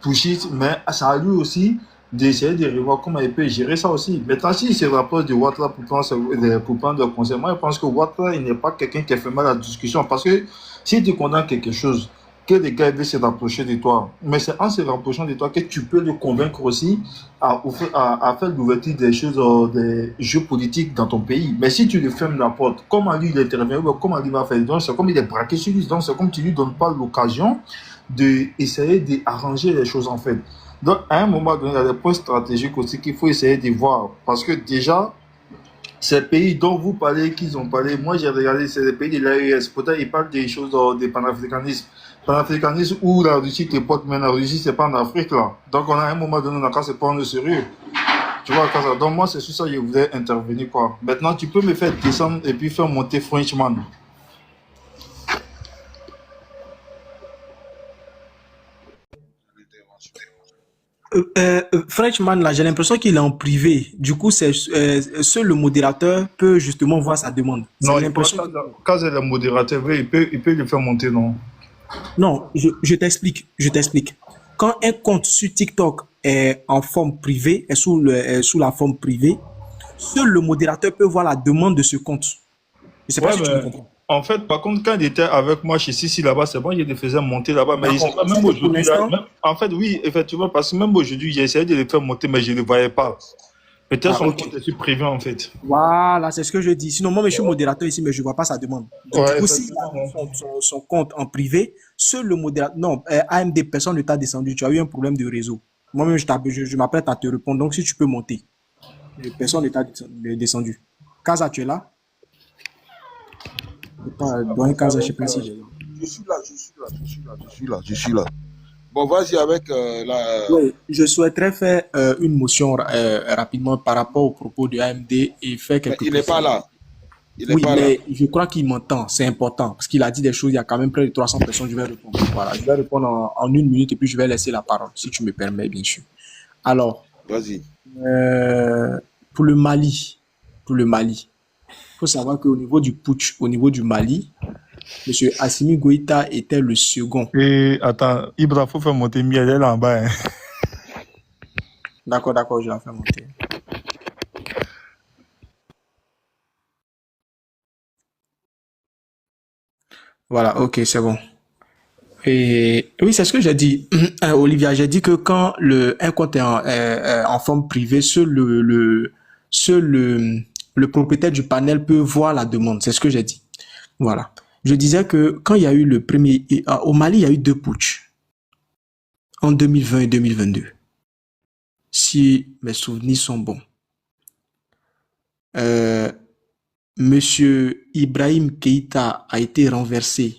pushiste, mais ça a lui aussi d'essayer de revoir comment il peut gérer ça aussi. Maintenant, si se rapproche de Ouattara pour prendre le conseil, moi je pense que Ouattara, il n'est pas quelqu'un qui fait mal à la discussion, parce que si tu condamnes quelque chose, que les gars veulent se rapprocher de toi. Mais c'est en se rapprochant de toi que tu peux le convaincre aussi à faire l'ouverture des choses, des jeux politiques dans ton pays. Mais si tu lui fermes la porte, comment lui il intervient, comment il va faire, donc c'est comme il est braqué sur lui, donc c'est comme tu lui donnes pas l'occasion d'essayer d'arranger les choses en fait. Donc à un moment donné, il y a des points stratégiques aussi qu'il faut essayer de voir. Parce que déjà, ces pays dont vous parlez, qu'ils ont parlé, moi j'ai regardé, c'est les pays de l'AES. Pourtant, ils parlent des choses de panafricanisme. Panafricanisme où la Russie te porte, mais la Russie, c'est pas en Afrique là. Donc, on a un moment donné, on a qu'à se prendre au sérieux. Tu vois, ça. Donc, moi, c'est sur ça que je voulais intervenir quoi. Maintenant, tu peux me faire descendre et puis faire monter Frenchman. Frenchman, là, j'ai l'impression qu'il est en privé. Du coup, seul le modérateur peut justement voir sa demande. Non, C'est l'impression. quand c'est le modérateur, oui, il peut le faire monter, non? Non, je t'explique. Quand un compte sur TikTok est en forme privée, est sous la forme privée, seul le modérateur peut voir la demande de ce compte. Je sais pas Ouais, si tu me mais comprends. en fait, par contre, quand il était avec moi chez Sissi là-bas, c'est bon, je le faisais monter là-bas. Mais D'accord. même Pour aujourd'hui, là, l'instant, en fait, oui, effectivement, parce que même aujourd'hui, j'ai essayé de le faire monter, mais je ne le voyais pas. Peut-être son ok. compte est privé en fait. Voilà, c'est ce que je dis. Sinon, moi, je suis modérateur ici, mais je ne vois pas sa demande. Donc, Ouais, du coup, s'il a effectivement. son compte en privé, seul le modérateur. Non, AMD, personne ne t'a descendu. Tu as eu un problème de réseau. Moi-même, je m'apprête à te répondre. Donc, si tu peux monter, personne ne t'a descendu. Kaza, tu es là? Dans un Kaza, je ne sais pas si j'ai. Je suis là. Bon, vas-y avec Oui, je souhaiterais faire une motion rapidement par rapport aux propos de AMD et faire Mais quelques il n'est pas précisions. là. Il n'est Oui, pas là. mais je crois qu'il m'entend. C'est important parce qu'il a dit des choses. Il y a quand même près de 300 personnes. Je vais répondre. Voilà, je vais répondre en une minute et puis je vais laisser la parole, si tu me permets, bien sûr. Alors, Vas-y. pour le Mali, il faut savoir qu'au niveau du putsch, au niveau du Mali, M. Assimi Goïta était le second. Et attends, Ibra, faut faire monter Miel, elle est là en bas. Hein. D'accord, je la fais monter. Voilà, ok, c'est bon. Et oui, c'est ce que j'ai dit, Olivia. J'ai dit que quand un compte est en forme privée, seul le propriétaire du panel peut voir la demande. C'est ce que j'ai dit. Voilà. Je disais que quand il y a eu le premier, au Mali, il y a eu 2 putschs en 2020 et 2022. Si mes souvenirs sont bons. Monsieur Ibrahim Keïta a été renversé.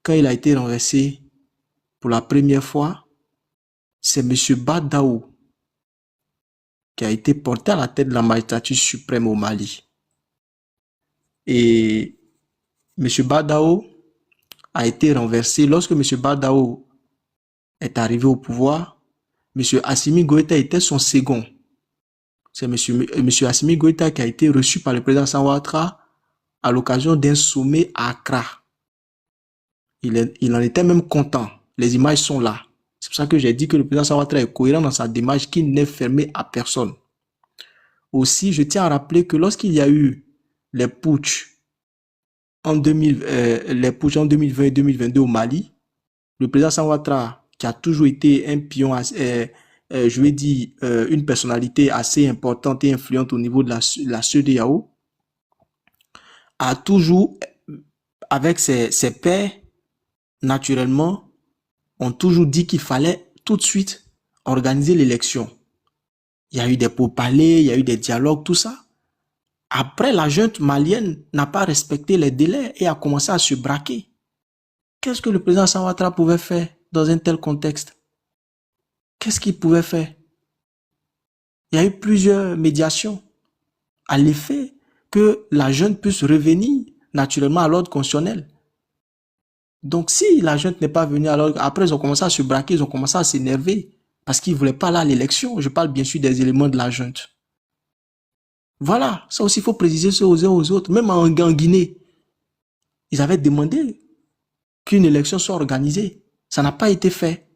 Quand il a été renversé pour la première fois, c'est Monsieur Badaou qui a été porté à la tête de la magistrature suprême au Mali. Et Monsieur Badaou a été renversé. Lorsque Monsieur Badaou est arrivé au pouvoir, Monsieur Assimi Goïta était son second. C'est Monsieur Assimi Goïta qui a été reçu par le président Ouattara à l'occasion d'un sommet à Accra. Il en était même content. Les images sont là. C'est pour ça que j'ai dit que le président Ouattara est cohérent dans sa démarche, qu'il n'est fermé à personne. Aussi, je tiens à rappeler que lorsqu'il y a eu les putschs en 2020 et 2022 au Mali, le président Ouattara, qui a toujours été un pion, je vais dire, une personnalité assez importante et influente au niveau de la CEDEAO, a toujours, avec ses pairs, naturellement, ont toujours dit qu'il fallait tout de suite organiser l'élection. Il y a eu des pourparlers, il y a eu des dialogues, tout ça. Après, la junte malienne n'a pas respecté les délais et a commencé à se braquer. Qu'est-ce que le président Ouattara pouvait faire dans un tel contexte? Qu'est-ce qu'il pouvait faire? Il y a eu plusieurs médiations à l'effet que la junte puisse revenir naturellement à l'ordre constitutionnel. Donc, si la junte n'est pas venue, alors après, ils ont commencé à se braquer, ils ont commencé à s'énerver parce qu'ils ne voulaient pas aller à l'élection. Je parle bien sûr des éléments de la junte. Voilà, ça aussi, il faut préciser ça aux uns aux autres. Même en Guinée, ils avaient demandé qu'une élection soit organisée. Ça n'a pas été fait.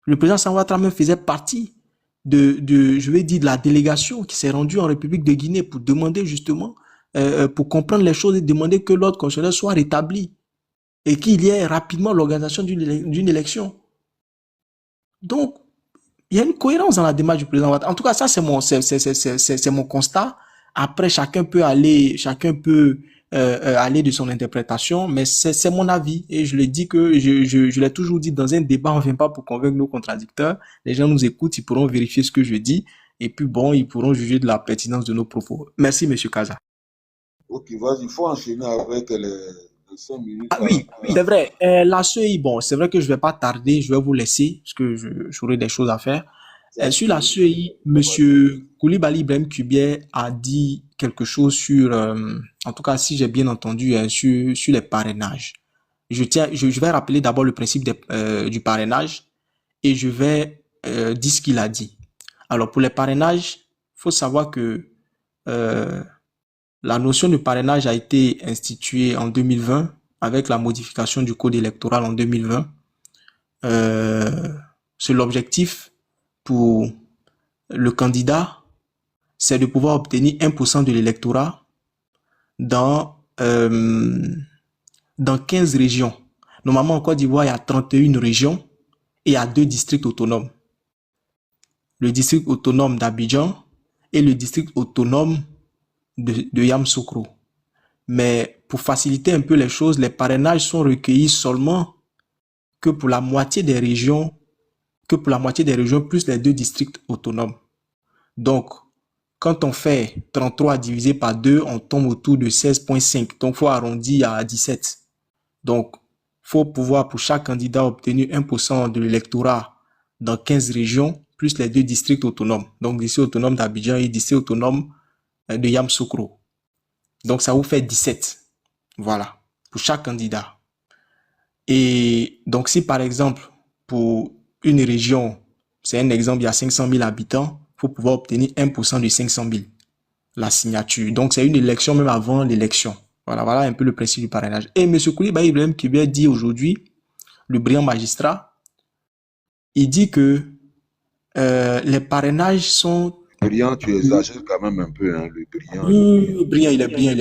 Le président Ouattara même faisait partie je vais dire, de la délégation qui s'est rendue en République de Guinée pour demander justement, pour comprendre les choses et demander que l'ordre constitutionnel soit rétabli. et qu'il y ait rapidement l'organisation d'une élection. Donc, il y a une cohérence dans la démarche du président Ouattara. En tout cas, ça, c'est mon constat. Après, chacun peut aller de son interprétation, mais c'est mon avis. Et je le dis je l'ai toujours dit, dans un débat, on ne vient pas pour convaincre nos contradicteurs. Les gens nous écoutent, ils pourront vérifier ce que je dis. Et puis bon, ils pourront juger de la pertinence de nos propos. Merci, Monsieur Kaza. Ok, vas-y, il faut enchaîner avec les 5 minutes. Ah oui, c'est vrai. La CEI, bon, c'est vrai que je vais pas tarder, je vais vous laisser, parce que j'aurai des choses à faire. Sur la CEI, Monsieur Koulibaly Ibrahim Kubier a dit quelque chose sur, en tout cas, si j'ai bien entendu, sur les parrainages. Je vais rappeler d'abord le principe du parrainage et je vais dire ce qu'il a dit. Alors, pour les parrainages, faut savoir que la notion de parrainage a été instituée en 2020 avec la modification du code électoral en 2020. C'est l'objectif pour le candidat, c'est de pouvoir obtenir 1% de l'électorat dans 15 régions. Normalement, en Côte d'Ivoire, il y a 31 régions et il y a 2 districts autonomes. Le district autonome d'Abidjan et le district autonome de Yamoussoukro. Mais pour faciliter un peu les choses, les parrainages sont recueillis seulement que pour la moitié des régions, plus les 2 districts autonomes. Donc, quand on fait 33 divisé par 2, on tombe autour de 16,5. Donc, il faut arrondir à 17. Donc, il faut pouvoir pour chaque candidat obtenir 1% de l'électorat dans 15 régions, plus les 2 districts autonomes. Donc, district autonome d'Abidjan et district autonome de Yamoussoukro. Donc, ça vous fait 17. Voilà, pour chaque candidat. Et donc, si par exemple, pour une région, c'est un exemple, il y a 500 000 habitants, il faut pouvoir obtenir 1% de 500 000, la signature. Donc, c'est une élection même avant l'élection. Voilà un peu le principe du parrainage. Et M. Koulibaly Ibrahim Kubier dit aujourd'hui, le brillant magistrat, il dit que les parrainages sont... Brillant, tu exagères quand même un peu, hein, le brillant. Le brillant, il est brillant,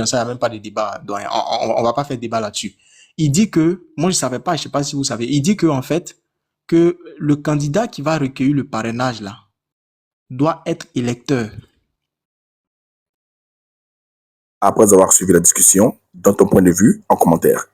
ça, il n'y a même pas de débat. Donc, on va pas faire de débat là-dessus. Il dit que, moi je savais pas, je sais pas si vous savez, il dit que en fait, que le candidat qui va recueillir le parrainage là, doit être électeur. Après avoir suivi la discussion, donne ton point de vue en commentaire.